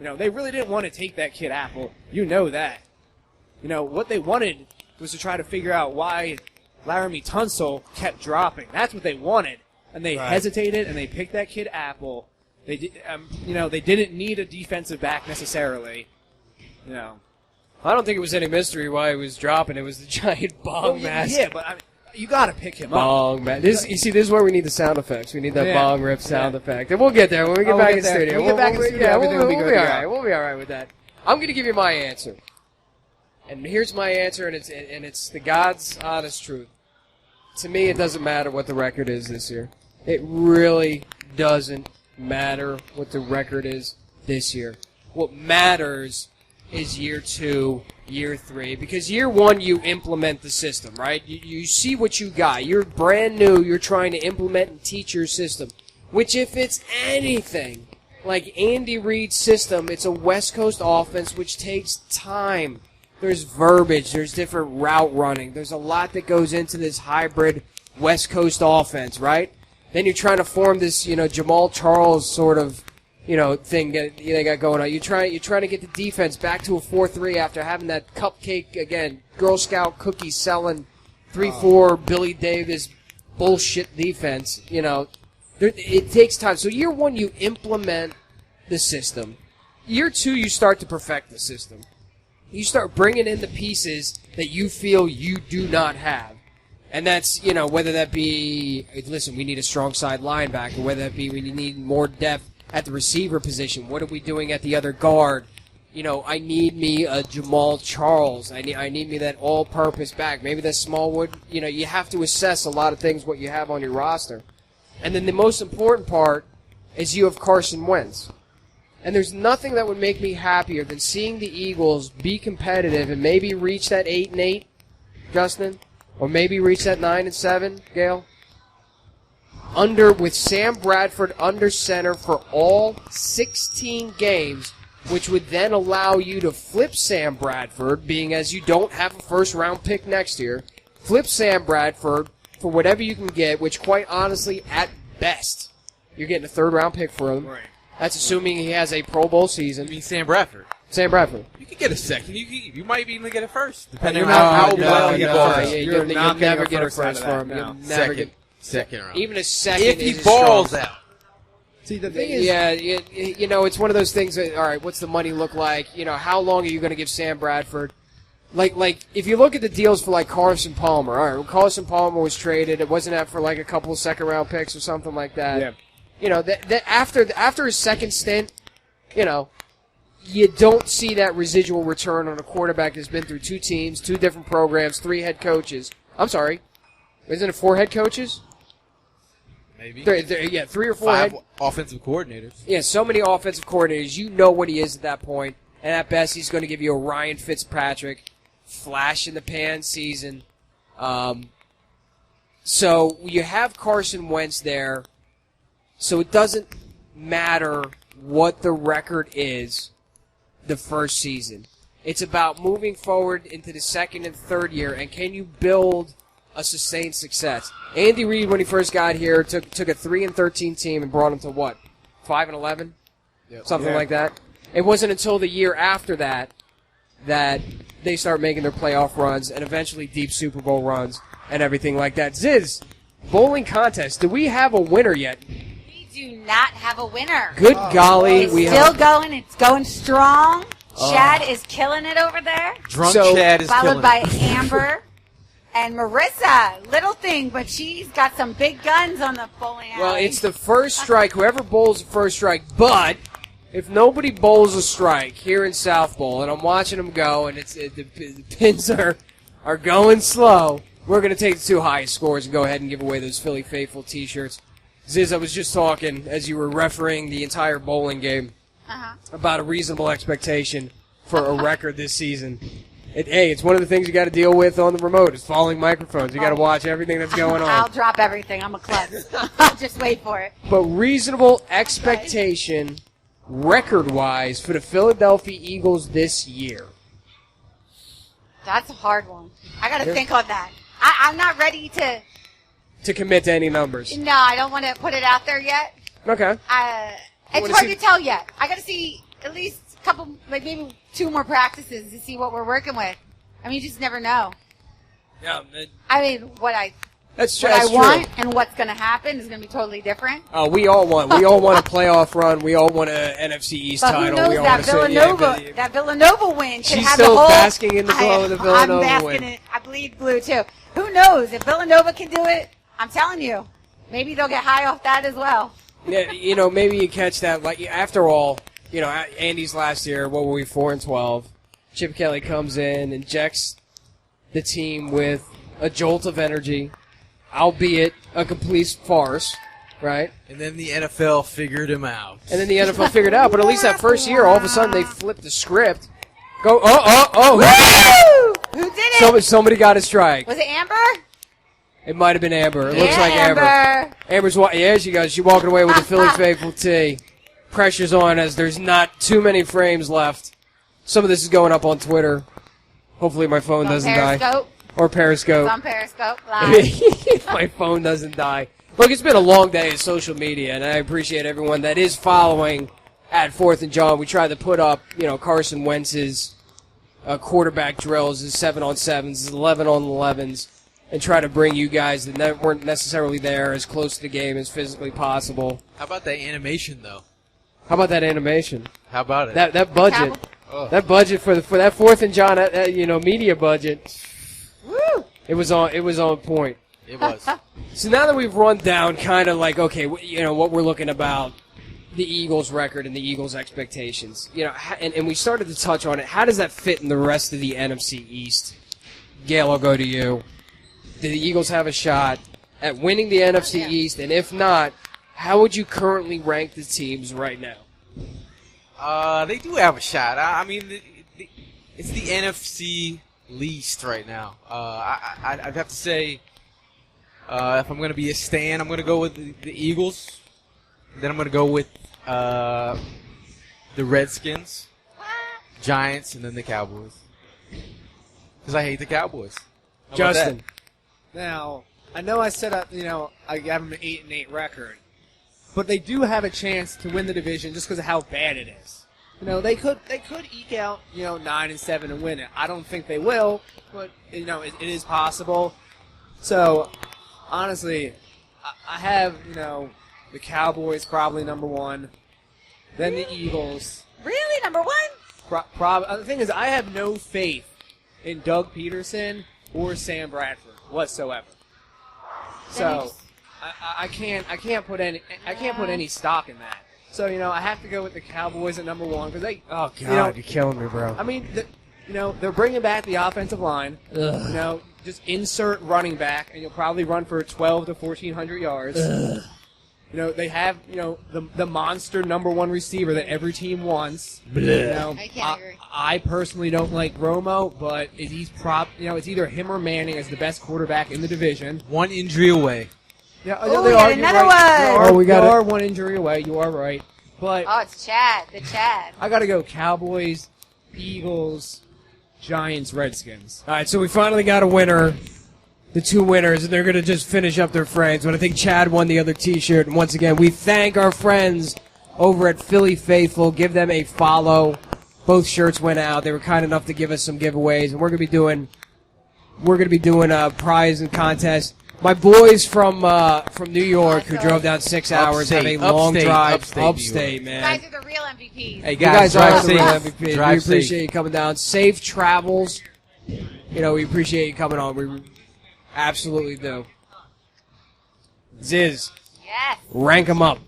They really didn't want to take that kid Apple. You know that. What they wanted was to try to figure out why Laramie Tunsil kept dropping. That's what they wanted. And they hesitated, and they picked that kid Apple. They did, they didn't need a defensive back necessarily. I don't think it was any mystery why he was dropping. It was the giant bong mask. Yeah, but I mean, you got to pick him bong up. Mask. This is where we need the sound effects. We need that bong rip sound effect. And we'll get there when we get back in the studio. We'll be all right. We'll be all right with that. I'm going to give you my answer. And here's my answer, and it's the God's honest truth. To me, it doesn't matter what the record is this year. It really doesn't matter what the record is this year. What matters is year 2, year 3. Because year 1, you implement the system, right? You see what you got. You're brand new. You're trying to implement and teach your system. Which, if it's anything like Andy Reid's system, it's a West Coast offense which takes time. There's verbiage. There's different route running. There's a lot that goes into this hybrid West Coast offense, right? Then you're trying to form this, Jamal Charles sort of, thing that they got going on. You're trying to get the defense back to a 4-3 after having that cupcake, again, Girl Scout cookie selling 3-4 Billy Davis bullshit defense. It takes time. So year 1, you implement the system. Year 2, you start to perfect the system. You start bringing in the pieces that you feel you do not have. And that's, whether that be, listen, we need a strong side linebacker, whether that be we need more depth at the receiver position. What are we doing at the other guard? I need me a Jamal Charles. I need me that all-purpose back. Maybe that Smallwood. You have to assess a lot of things, what you have on your roster. And then the most important part is you have Carson Wentz. And there's nothing that would make me happier than seeing the Eagles be competitive and maybe reach that 8-8, Justin, or maybe reach that 9-7, Gail. With Sam Bradford under center for all 16 games, which would then allow you to flip Sam Bradford, being as you don't have a first-round pick next year, flip Sam Bradford for whatever you can get, which quite honestly, at best, you're getting a third-round pick for him. Right. That's assuming he has a Pro Bowl season. You mean Sam Bradford? Sam Bradford. You could get a second. You might even get a first, depending on how well you go. You'll never get a first for him. You'll never get second round. Even a second if is he balls out. See, the thing is, it's one of those things that, all right, what's the money look like? How long are you going to give Sam Bradford? Like if you look at the deals for like Carson Palmer, all right, when Carson Palmer was traded, it wasn't that for like a couple of second-round picks or something like that. Yeah. That after his second stint, you don't see that residual return on a quarterback that's been through 2 teams, 2 different programs, 3 head coaches. I'm sorry, isn't it 4 head coaches? Maybe. 3 or 4 5 offensive coordinators. Yeah, so many offensive coordinators. You know what he is at that point. And at best, he's going to give you a Ryan Fitzpatrick flash-in-the-pan season. So you have Carson Wentz there. So it doesn't matter what the record is the first season. It's about moving forward into the second and third year, and can you build a sustained success? Andy Reid, when he first got here, took a 3-13 team and brought them to what, 5-11, something like that. It wasn't until the year after that they start making their playoff runs and eventually deep Super Bowl runs and everything like that. Ziz, bowling contest. Do we have a winner yet? We do not have a winner. Good golly, it's still going. It's going strong. Chad is killing it over there. Drunk Chad is killing it. Followed by Amber. And Marissa, little thing, but she's got some big guns on the bowling alley. Well, it's the first strike. Whoever bowls the first strike. But if nobody bowls a strike here in South Bowl, and I'm watching them go, and the pins are going slow, we're going to take the two highest scores and go ahead and give away those Philly Faithful T-shirts. Ziz, I was just talking as you were refereeing the entire bowling game about a reasonable expectation for a record this season. It's one of the things you got to deal with on the remote is falling microphones. You got to watch everything that's going on. I'll drop everything. I'm a klutz. I'll just wait for it. But reasonable expectation, record-wise, for the Philadelphia Eagles this year. That's a hard one. I got to think on that. I'm not ready to commit to any numbers. No, I don't want to put it out there yet. Okay. It's hard to tell yet. I got to see at least a couple, like maybe 2 more practices to see what we're working with. I mean, you just never know. Yeah. I mean, what I true. want and what's going to happen is going to be totally different. Oh, we all want a playoff run. We all want an NFC East but title. Who knows we all that Villanova win could She's have still the whole. basking in the glow of the Villanova I'm basking win. in it. I bleed blue too. Who knows if Villanova can do it? I'm telling you, maybe they'll get high off that as well. Yeah, maybe you catch that. Like after all, Andy's last year, what were we, 4-12? Chip Kelly comes in, injects the team with a jolt of energy, albeit a complete farce, right? And then the NFL figured him out. But at least that first year, all of a sudden they flipped the script. Go! Who did it? Somebody got a strike. Was it Amber? It might have been Amber. It looks like Amber. Amber's she goes. She's walking away with the Philly Faithful T. Pressure's on as there's not too many frames left. Some of this is going up on Twitter. Hopefully my phone doesn't die. Or Periscope. It's on Periscope Live. My phone doesn't die. Look, it's been a long day of social media, and I appreciate everyone that is following at 4th and John. We tried to put up, Carson Wentz's quarterback drills, his 7-on-7s, his 11-on-11s, and try to bring you guys that weren't necessarily there as close to the game as physically possible. How about that animation, though? How about that animation? How about it? That budget. That budget for that 4th and John, media budget. Woo! It was on point. It was. So now that we've run down kind of like, okay, what we're looking about the Eagles' record and the Eagles' expectations, and we started to touch on it. How does that fit in the rest of the NFC East? Gail, I'll go to you. Do the Eagles have a shot at winning the NFC East? And if not, how would you currently rank the teams right now? They do have a shot. I mean, it's the NFC least right now. I'd have to say, if I'm going to be a stan, I'm going to go with the Eagles. Then I'm going to go with the Redskins, Giants, and then the Cowboys. Because I hate the Cowboys. How Justin. Now, I know I said, I have them an 8-8 record, but they do have a chance to win the division just because of how bad it is. They could eke out, 9-7 and win it. I don't think they will, but it is possible. So, honestly, I have the Cowboys probably number 1, then the Eagles. Really, number 1? The thing is, I have no faith in Doug Peterson or Sam Bradford whatsoever. So I can't put any stock in that. So I have to go with the Cowboys at number 1 because they. Oh God, you're killing me, bro. I mean, they're bringing back the offensive line. Just insert running back, and you'll probably run for 1,200 to 1,400 yards. They have the monster number 1 receiver that every team wants. I can't agree. I personally don't like Romo, but it's either him or Manning as the best quarterback in the division. 1 injury away. Yeah, we they got are. another one. You are 1 injury away. You are right. But it's Chad. The Chad. I got to go Cowboys, Eagles, Giants, Redskins. All right, so we finally got a winner. The two winners, and they're going to just finish up their frames. But I think Chad won the other T-shirt. And once again, we thank our friends over at Philly Faithful. Give them a follow. Both shirts went out. They were kind enough to give us some giveaways, and we're going to be doing a prize and contest. My boys from New York who drove down 6 hours have a long drive upstate, man. You guys are the real MVPs. Hey You guys are the real safe. MVPs. Drive We appreciate safe. you coming down. Safe travels. We appreciate you coming on. We absolutely do. Ziz, Yes. rank them up.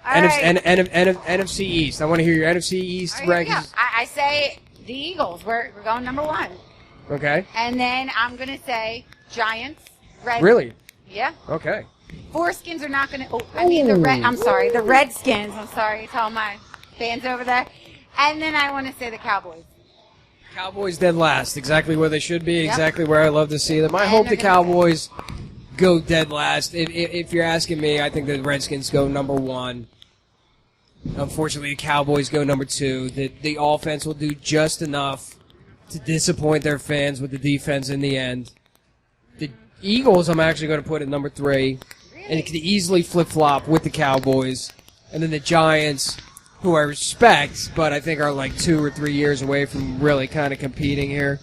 All right. NFC East. I want to hear your NFC East All right, here we rankings. go. I say the Eagles. We're going number 1. Okay. And then I'm going to say Giants. Red. Really? Yeah. Okay. Foreskins are not going to. The Redskins. I'm sorry to all my fans over there. And then I want to say the Cowboys. Cowboys dead last. Exactly where they should be. Yep. Exactly where I love to see them. I And hope they're the gonna- Cowboys go dead last. If you're asking me, I think the Redskins go number 1. Unfortunately, the Cowboys go number 2. The offense will do just enough to disappoint their fans with the defense in the end. The Eagles, I'm actually going to put at number 3. And it could easily flip-flop with the Cowboys. And then the Giants, who I respect, but I think are like 2 or 3 years away from really kind of competing here.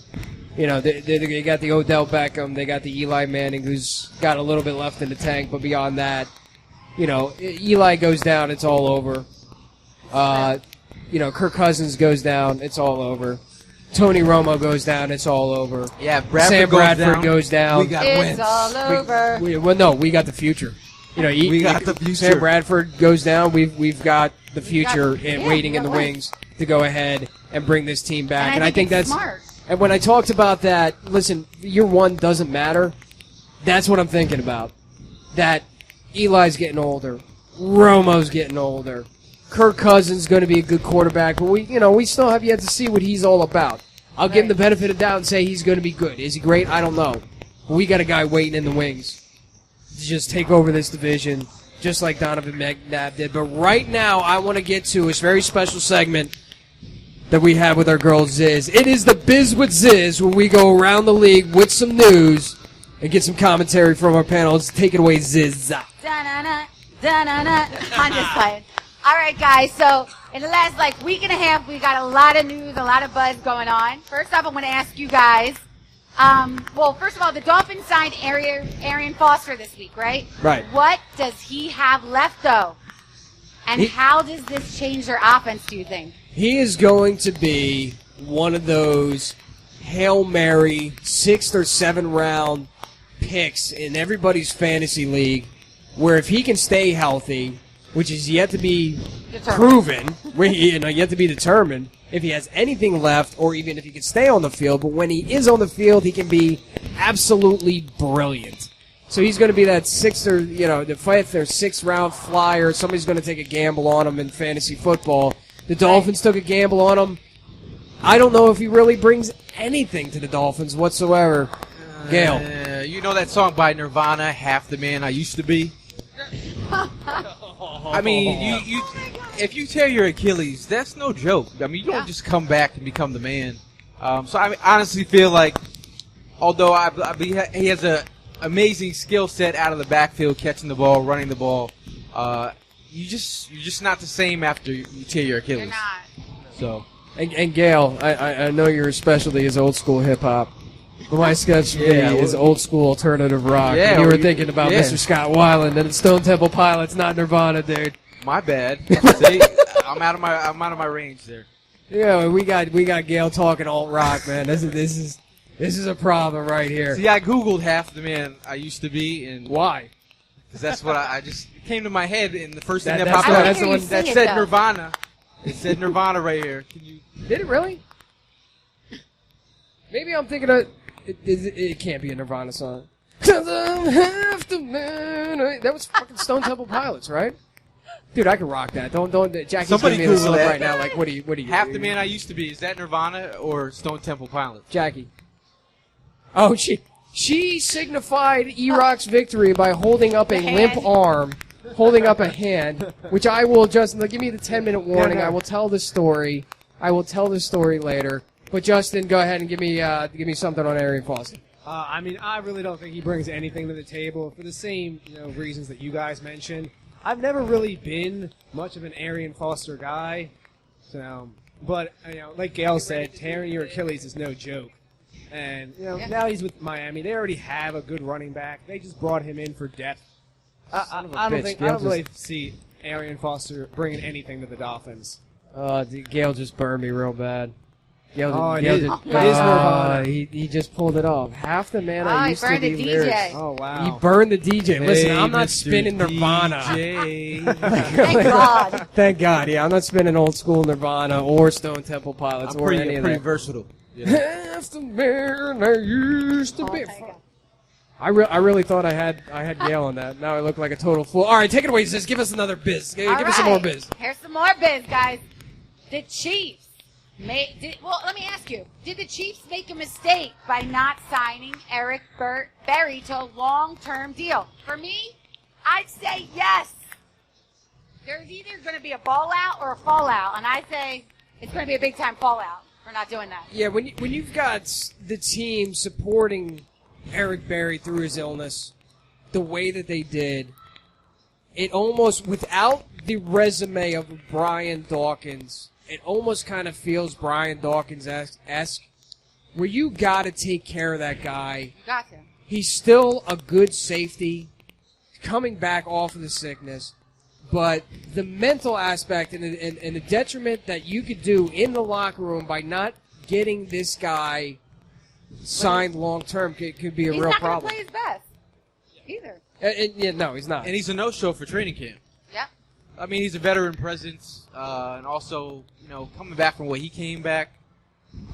They got the Odell Beckham, they got the Eli Manning, who's got a little bit left in the tank, but beyond that, Eli goes down, it's all over. Kirk Cousins goes down, it's all over. Tony Romo goes down, it's all over. Yeah, Bradford Sam goes Bradford down. goes down. We got It's wins. all over. We got the future. We got the future. Sam Bradford goes down. We've got the future waiting we in the got wings to go ahead and bring this team back. And I think that's smart. And when I talked about that, listen, year 1 doesn't matter. That's what I'm thinking about. That Eli's getting older, Romo's getting older, Kirk Cousins going to be a good quarterback, but we still have yet to see what he's all about. I'll give him the benefit of the doubt and say he's going to be good. Is he great? I don't know. But we got a guy waiting in the wings to just take over this division, just like Donovan McNabb did. But right now, I want to get to this very special segment that we have with our girl Ziz. It is the Biz with Ziz, where we go around the league with some news and get some commentary from our panelists. Take it away, Ziz. Da-na-na, da-na-na. I'm just playing. All right, guys. So in the last week and a half, we got a lot of news, a lot of buzz going on. First off, I want to ask you guys. First of all, the Dolphins signed Arian Foster this week, right? Right. What does he have left, though? And how does this change their offense, do you think? He is going to be one of those Hail Mary 6th or 7th round picks in everybody's fantasy league, where if he can stay healthy, which is yet to be proven, yet to be determined, if he has anything left, or even if he can stay on the field, but when he is on the field, he can be absolutely brilliant. So he's going to be that 6th or, the 5th or 6th round flyer. Somebody's going to take a gamble on him in fantasy football. The Dolphins took a gamble on him. I don't know if he really brings anything to the Dolphins whatsoever. Gail. You know that song by Nirvana, Half the Man I Used to Be? I mean, you if you tear your Achilles, that's no joke. I mean, you don't just come back and become the man. So I honestly feel like, although he has an amazing skill set out of the backfield, catching the ball, running the ball, you're just not the same after you tear your Achilles. You're not. So. And Gail, I know your specialty is old school hip hop. But my sketch for me is old school alternative rock. Yeah, and you were thinking about Mr. Scott Weiland and Stone Temple Pilots, not Nirvana, dude. My bad. See, I'm out of my range there. Yeah, we got Gail talking alt rock, man. This is a problem right here. See, I googled Half the Man I Used to Be, and why? Because that's what I just came to my head, and the first thing That- that that's popped what- up that's the one- that said Nirvana. It said Nirvana right here. Can you? Did it really? Maybe I'm thinking of it can't be a Nirvana song. 'Cause I'm half the man. That was fucking Stone Temple Pilots, right? Dude, I can rock that. Don't Jackie's Somebody giving me this Google look that. right now. Like, what do you? Half the Man I Used to Be. Is that Nirvana or Stone Temple Pilots? Jackie. Oh, she signified EROCK's victory by holding up a limp arm, holding up a hand, which I will just give me the 10-minute warning. I will tell the story. I will tell the story later. But Justin, go ahead and give me something on Arian Foster. I mean, I really don't think he brings anything to the table for the same reasons that you guys mentioned. I've never really been much of an Arian Foster guy, so. But like Gail said, tearing your Achilles is no joke. And now he's with Miami. They already have a good running back. They just brought him in for depth. I don't really see Arian Foster bringing anything to the Dolphins. Gail just burned me real bad. It is Nirvana. He just pulled it off. Half the man I used to be. He burned the DJ. Lyrics. Oh, wow. He burned the DJ. Listen, I'm not spinning Nirvana. Thank God. Thank God. Yeah, I'm not spinning old school Nirvana or Stone Temple Pilots or any of that. Pretty versatile. Half the man I used to be. I really thought I had Gail on that. Now I look like a total fool. All right, take it away, sis. Give us another biz. Give us some more biz. Here's some more biz, guys. The Chiefs. Well, let me ask you. Did the Chiefs make a mistake by not signing Eric Berry to a long-term deal? For me, I'd say yes. There's either going to be a ball out or a fallout, and I say it's going to be a big-time fallout for not doing that. Yeah, when you've got the team supporting Eric Berry through his illness the way that they did, it almost, without the resume of Brian Dawkins, it almost kind of feels Brian Dawkins-esque, where you got to take care of that guy. You got to. He's still a good safety, coming back off of the sickness, but the mental aspect and the detriment that you could do in the locker room by not getting this guy signed long-term could be a real problem. He's not going to play his best either. No, he's not. And he's a no-show for training camp. Yep. I mean, he's a veteran presence, and also, coming back from what he came back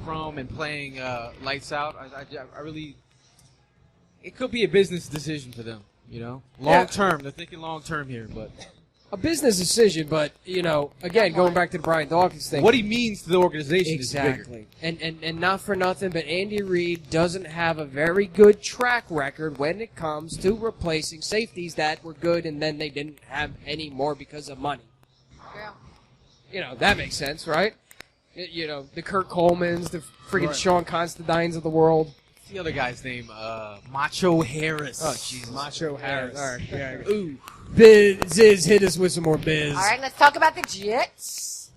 from and playing lights out. I really, it could be a business decision for them. Long term. They're thinking long term here, but a business decision. But again, going back to the Brian Dawkins thing, what he means to the organization exactly. Is bigger. And not for nothing, but Andy Reid doesn't have a very good track record when it comes to replacing safeties that were good and then they didn't have any more because of money. Yeah. That makes sense, right? The Kurt Colemans, the friggin' Sean Constantines of the world. What's the other guy's name? Macho Harris. Oh, Jesus. Macho Harris. All right. Yeah. Ooh. Biz, hit us with some more biz. All right, let's talk about the Jets.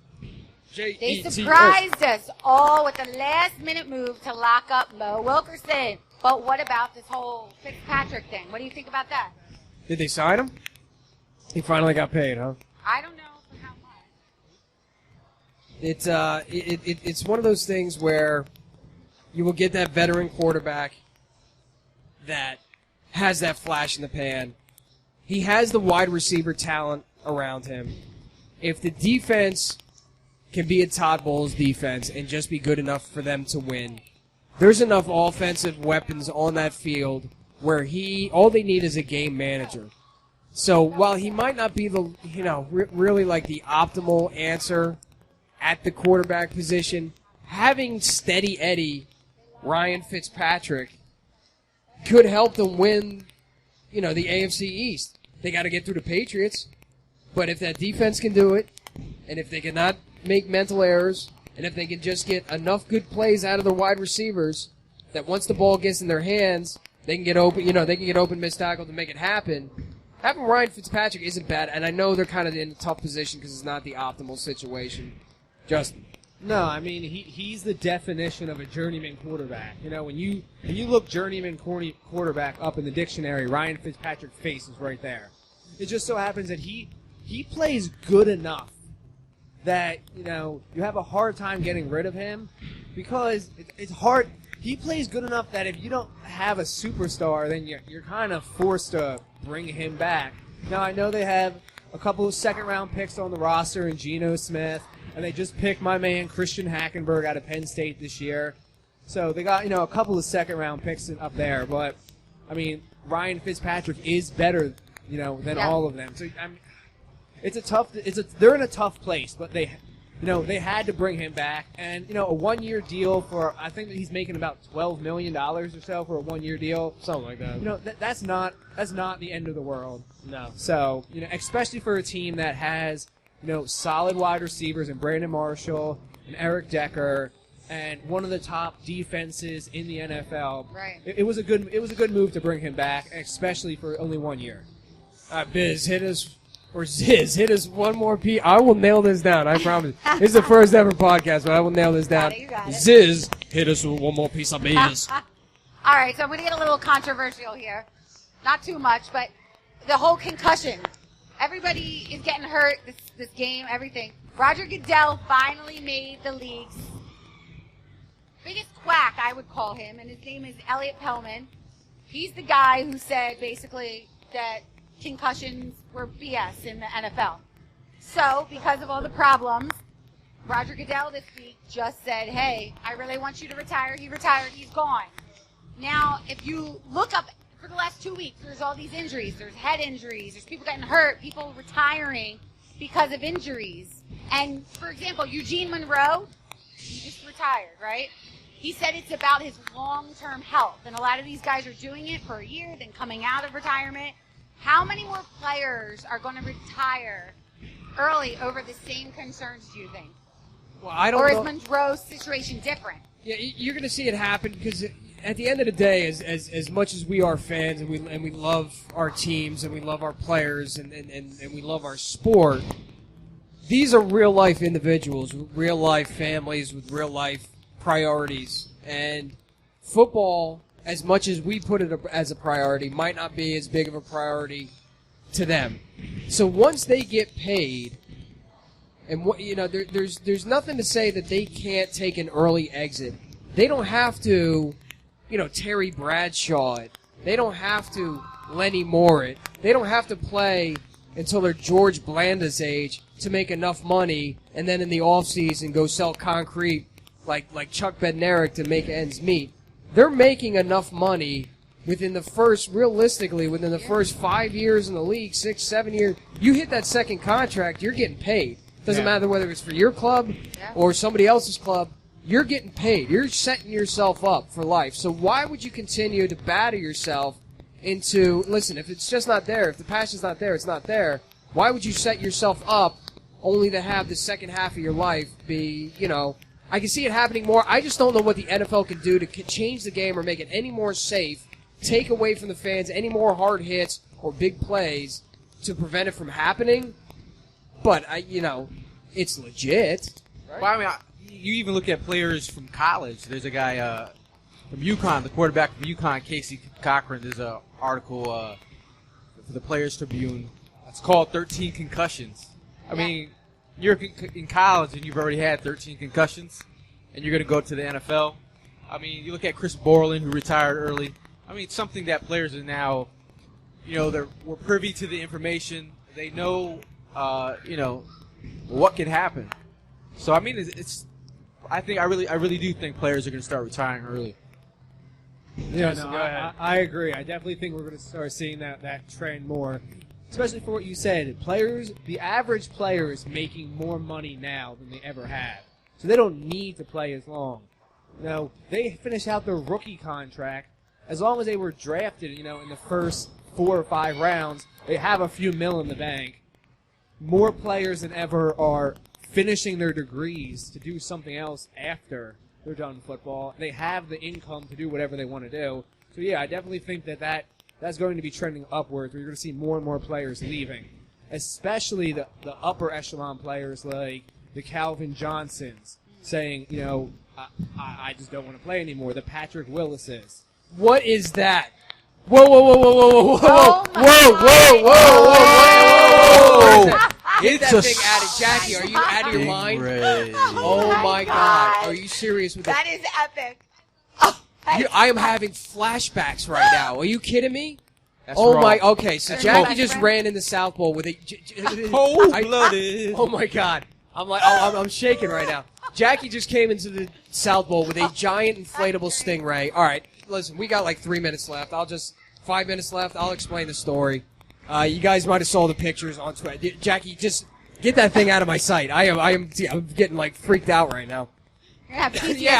They surprised us all with a last-minute move to lock up Mo Wilkerson. But what about this whole Fitzpatrick thing? What do you think about that? Did they sign him? He finally got paid, huh? I don't know for how much. It's one of those things where you will get that veteran quarterback that has that flash in the pan. He has the wide receiver talent around him. If the defense can be a Todd Bowles defense and just be good enough for them to win, there's enough offensive weapons on that field where all they need is a game manager. So while he might not be the, really like the optimal answer at the quarterback position, having steady Eddie, Ryan Fitzpatrick, could help them win, the AFC East. They got to get through the Patriots. But if that defense can do it, and if they cannot make mental errors, and if they can just get enough good plays out of their wide receivers, that once the ball gets in their hands, they can get open, they can get open, missed tackle to make it happen. Having Ryan Fitzpatrick isn't bad, and I know they're kind of in a tough position because it's not the optimal situation. Justin. No, I mean he's the definition of a journeyman quarterback. When you look journeyman quarterback up in the dictionary, Ryan Fitzpatrick's face is right there. It just so happens that he plays good enough that you have a hard time getting rid of him because it's hard. He plays good enough that if you don't have a superstar, then you're kind of forced to bring him back. Now I know they have a couple of second-round picks on the roster in Geno Smith. And they just picked my man Christian Hackenberg out of Penn State this year. So they got, a couple of second-round picks up there. But, I mean, Ryan Fitzpatrick is better, than all of them. So, I mean, they're in a tough place. But they had to bring him back. And, a one-year deal for, I think that he's making about $12 million or so for a one-year deal. Something like that. That's not the end of the world. No. So, especially for a team that has solid wide receivers and Brandon Marshall and Eric Decker and one of the top defenses in the NFL. Right. It was a good move to bring him back, especially for only 1 year. Biz, hit us, or Ziz, hit us one more piece. I will nail this down, I promise. This is the first ever podcast, but I will nail this down. You got it. Ziz, hit us with one more piece of biz. All right, so I'm going to get a little controversial here. Not too much, but the whole concussion. Everybody is getting hurt, this game, everything. Roger Goodell finally made the league's biggest quack, I would call him, and his name is Elliot Pellman. He's the guy who said, basically, that concussions were BS in the NFL. So, because of all the problems, Roger Goodell this week just said, hey, I really want you to retire. He retired. He's gone. Now, if you look up for the last 2 weeks, there's all these injuries. There's head injuries. There's people getting hurt, people retiring because of injuries. And, for example, Eugene Monroe, he just retired, right? He said it's about his long-term health. And a lot of these guys are doing it for a year, then coming out of retirement. How many more players are going to retire early over the same concerns, do you think? Well, I don't know. know. Or is Monroe's situation different? Yeah, you're going to see it happen because at the end of the day, as much as we are fans and we love our teams and we love our players and we love our sport, these are real-life individuals with real-life families with real-life priorities. And football, as much as we put it as a priority, might not be as big of a priority to them. So once they get paid, and there's nothing to say that they can't take an early exit. They don't have to, Terry Bradshaw it. They don't have to Lenny Moore it. They don't have to play until they're George Blanda's age to make enough money, and then in the offseason go sell concrete like Chuck Bednarik to make ends meet. They're making enough money within the first 5 years in the league, 6, 7 years. You hit that second contract, you're getting paid. Doesn't matter whether it's for your club or somebody else's club. You're getting paid. You're setting yourself up for life. So why would you continue to batter yourself into, listen, if it's just not there, if the passion's not there, it's not there, why would you set yourself up only to have the second half of your life be, I can see it happening more. I just don't know what the NFL can do to change the game or make it any more safe, take away from the fans any more hard hits or big plays to prevent it from happening. But, it's legit. Right? Well, I mean, you even look at players from college. There's a guy from UConn, the quarterback from UConn, Casey Cochran. There's an article for the Players Tribune. It's called 13 Concussions. I mean, you're in college and you've already had 13 concussions, and you're going to go to the NFL. I mean, you look at Chris Borland, who retired early. I mean, it's something that players are now, we're privy to the information. They know, what can happen. So, I mean, I really do think players are going to start retiring early. Yeah, no, I agree. I definitely think we're going to start seeing that trend more. Especially for what you said, the average player is making more money now than they ever have. So they don't need to play as long. They finish out their rookie contract. As long as they were drafted, in the first 4 or 5 rounds, they have a few mil in the bank. More players than ever are finishing their degrees to do something else after they're done football. They have the income to do whatever they want to do. So, yeah, I definitely think that's going to be trending upwards. We're going to see more and more players leaving, especially the upper echelon players like the Calvin Johnsons saying, I just don't want to play anymore. The Patrick Willises. What is that? Whoa, whoa, whoa, whoa, whoa, whoa, whoa, Oh whoa, whoa, whoa, whoa. Get It's that a thing out of Jackie. Are you out of your mind? Stingray. Oh my God. Are you serious with That that? is epic. I am having flashbacks right now. Are you kidding me? That's Oh wrong. my. Okay, so There's Jackie no just flashback? ran in the South Bowl with a Cold-blooded. Oh my God. I'm shaking right now. Jackie just came into the South Bowl with a giant inflatable stingray. All right, listen, we got like 3 minutes left. 5 minutes left. I'll explain the story. You guys might have saw the pictures on Twitter. Jackie, just get that thing out of my sight. I'm getting like freaked out right now. Yeah,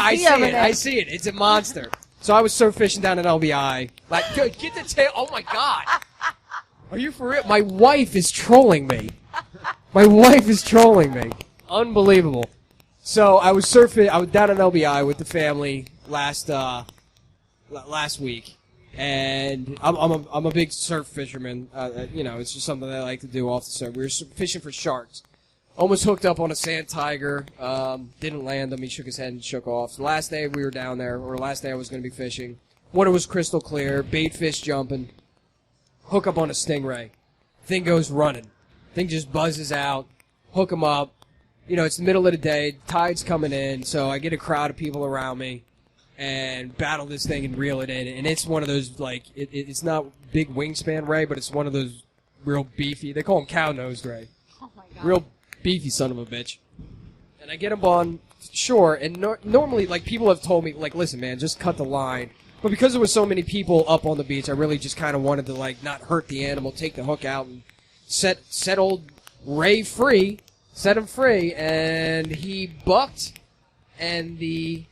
I see it. I see it. It's a monster. So I was surf fishing down at LBI. Like, get the tail. Oh my God. Are you for real? My wife is trolling me. My wife is trolling me. Unbelievable. So I was surfing. I was down in LBI with the family last week, and I'm a big surf fisherman. It's just something that I like to do off the surf. We were fishing for sharks. Almost hooked up on a sand tiger. Didn't land him. He shook his head and shook off. So last day we were down there, or last day I was going to be fishing. Water was crystal clear. Bait fish jumping. Hook up on a stingray. Thing goes running. Thing just buzzes out. Hook him up. It's the middle of the day. Tide's coming in, so I get a crowd of people around me and battle this thing and reel it in. And it's one of those, it's not big wingspan ray, but it's one of those real beefy. They call them cow-nosed ray. Oh, my God. Real beefy son of a bitch. And I get him on shore, and normally, people have told me, listen, man, just cut the line. But because there was so many people up on the beach, I really just kind of wanted to, not hurt the animal, take the hook out, and set old Ray free, set him free, and he bucked, and the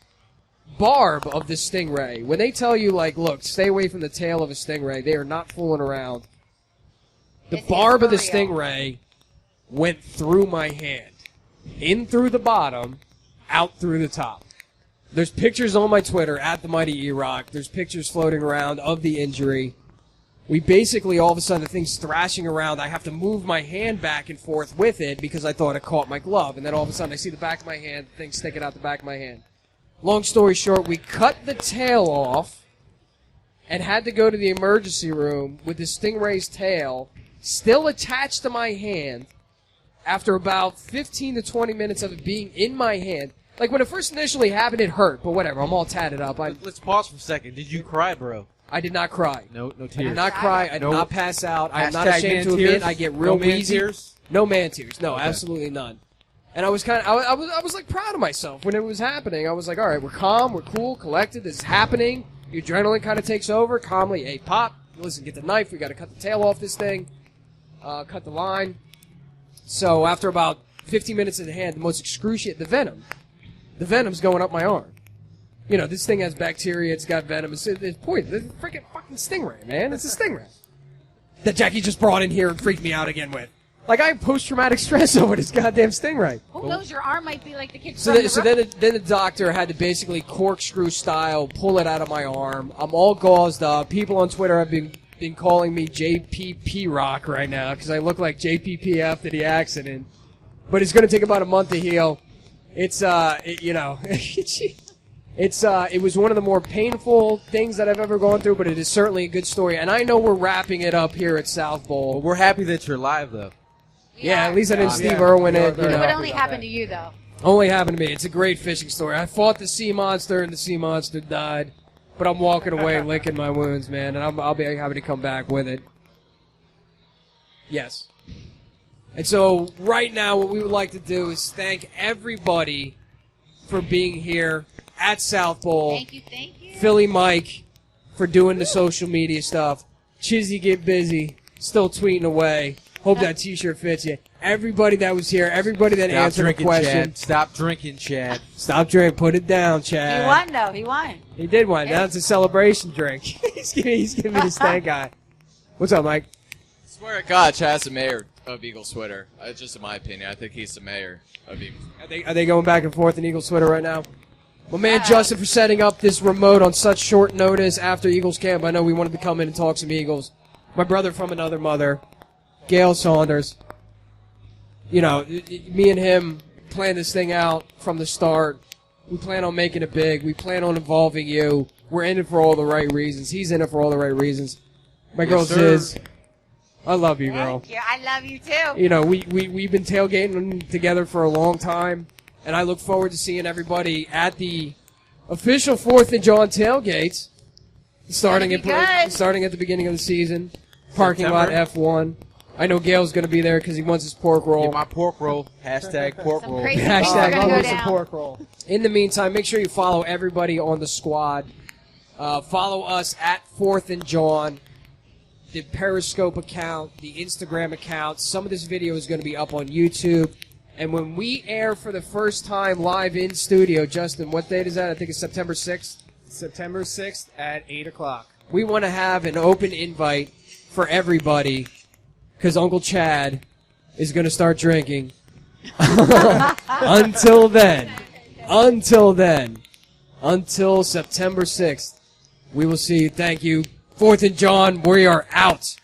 barb of the stingray, when they tell you, look, stay away from the tail of a stingray, they are not fooling around. The barb of the stingray went through my hand, in through the bottom, out through the top. There's pictures on my Twitter, at the Mighty EROCK. There's pictures floating around of the injury. We basically, all of a sudden, the thing's thrashing around. I have to move my hand back and forth with it because I thought it caught my glove. And then all of a sudden, I see the back of my hand, the thing sticking out the back of my hand. Long story short, we cut the tail off and had to go to the emergency room with the stingray's tail still attached to my hand after about 15 to 20 minutes of it being in my hand. When it first initially happened, it hurt, but whatever. I'm all tatted up. Let's pause for a second. Did you cry, bro? I did not cry. No tears. I did not cry. I did not pass out. I'm not ashamed to admit I get real wheezy. No man tears. No, absolutely none. And I was I was proud of myself when it was happening. I was like, all right, we're calm, we're cool, collected. This is happening. Your adrenaline kind of takes over. Calmly, hey, pop. Listen, get the knife. We got to cut the tail off this thing. Cut the line. So after about 15 minutes in the hand, the most excruciating, the venom's going up my arm. This thing has bacteria. It's got venom. It's poison. It's a freaking fucking stingray, man. It's a stingray that Jackie just brought in here and freaked me out again with. I have post-traumatic stress over this goddamn stingray. Who knows? Your arm might be like the kid's. So then the doctor had to basically corkscrew style pull it out of my arm. I'm all gauzed up. People on Twitter have been calling me JPP Rock right now because I look like JPP after the accident. But it's going to take about a month to heal. It was one of the more painful things that I've ever gone through, but it is certainly a good story. And I know we're wrapping it up here at South Bowl. Well, we're happy that you're live, though. Yeah, at least I didn't Steve Irwin it. It would only happen to you, though. Only happened to me. It's a great fishing story. I fought the sea monster, and the sea monster died. But I'm walking away licking my wounds, man, and I'll be happy to come back with it. Yes. And so right now what we would like to do is thank everybody for being here at South Bowl. Thank you. Philly Mike for doing the social media stuff. Chizzy Get Busy, still tweeting away. Hope that T-shirt fits you. Everybody that was here, everybody that answered a question. Chad. Stop drinking, Chad. Stop drinking. Put it down, Chad. He won, though. He won. He did win. Now it's a celebration drink. he's giving me the stank eye. What's up, Mike? I swear to God, Chad's the mayor of Eagles Twitter. Just in my opinion, I think he's the mayor of Eagles. Are they going back and forth in Eagles Twitter right now? Well, man, Justin, for setting up this remote on such short notice after Eagles camp. I know we wanted to come in and talk some Eagles. My brother from another mother, Gail Saunders. Me and him planned this thing out from the start. We plan on making it big. We plan on involving you. We're in it for all the right reasons. He's in it for all the right reasons. My girl Ziz, I love you, girl. Thank you. I love you, too. We've been tailgating together for a long time, and I look forward to seeing everybody at the official 4th and JAWN tailgates starting at the beginning of the season. Parking lot F1. I know Gail's going to be there because he wants his pork roll. Get my pork roll. Hashtag pork roll. Hashtag some pork roll. In the meantime, make sure you follow everybody on the squad. Follow us at 4th and JAWN, the Periscope account, the Instagram account. Some of this video is going to be up on YouTube. And when we air for the first time live in studio, Justin, what date is that? I think it's September 6th. September 6th at 8 o'clock. We want to have an open invite for everybody because Uncle Chad is going to start drinking. Until then. Until then, until September 6th, we will see you. Thank you. 4th and John, we are out.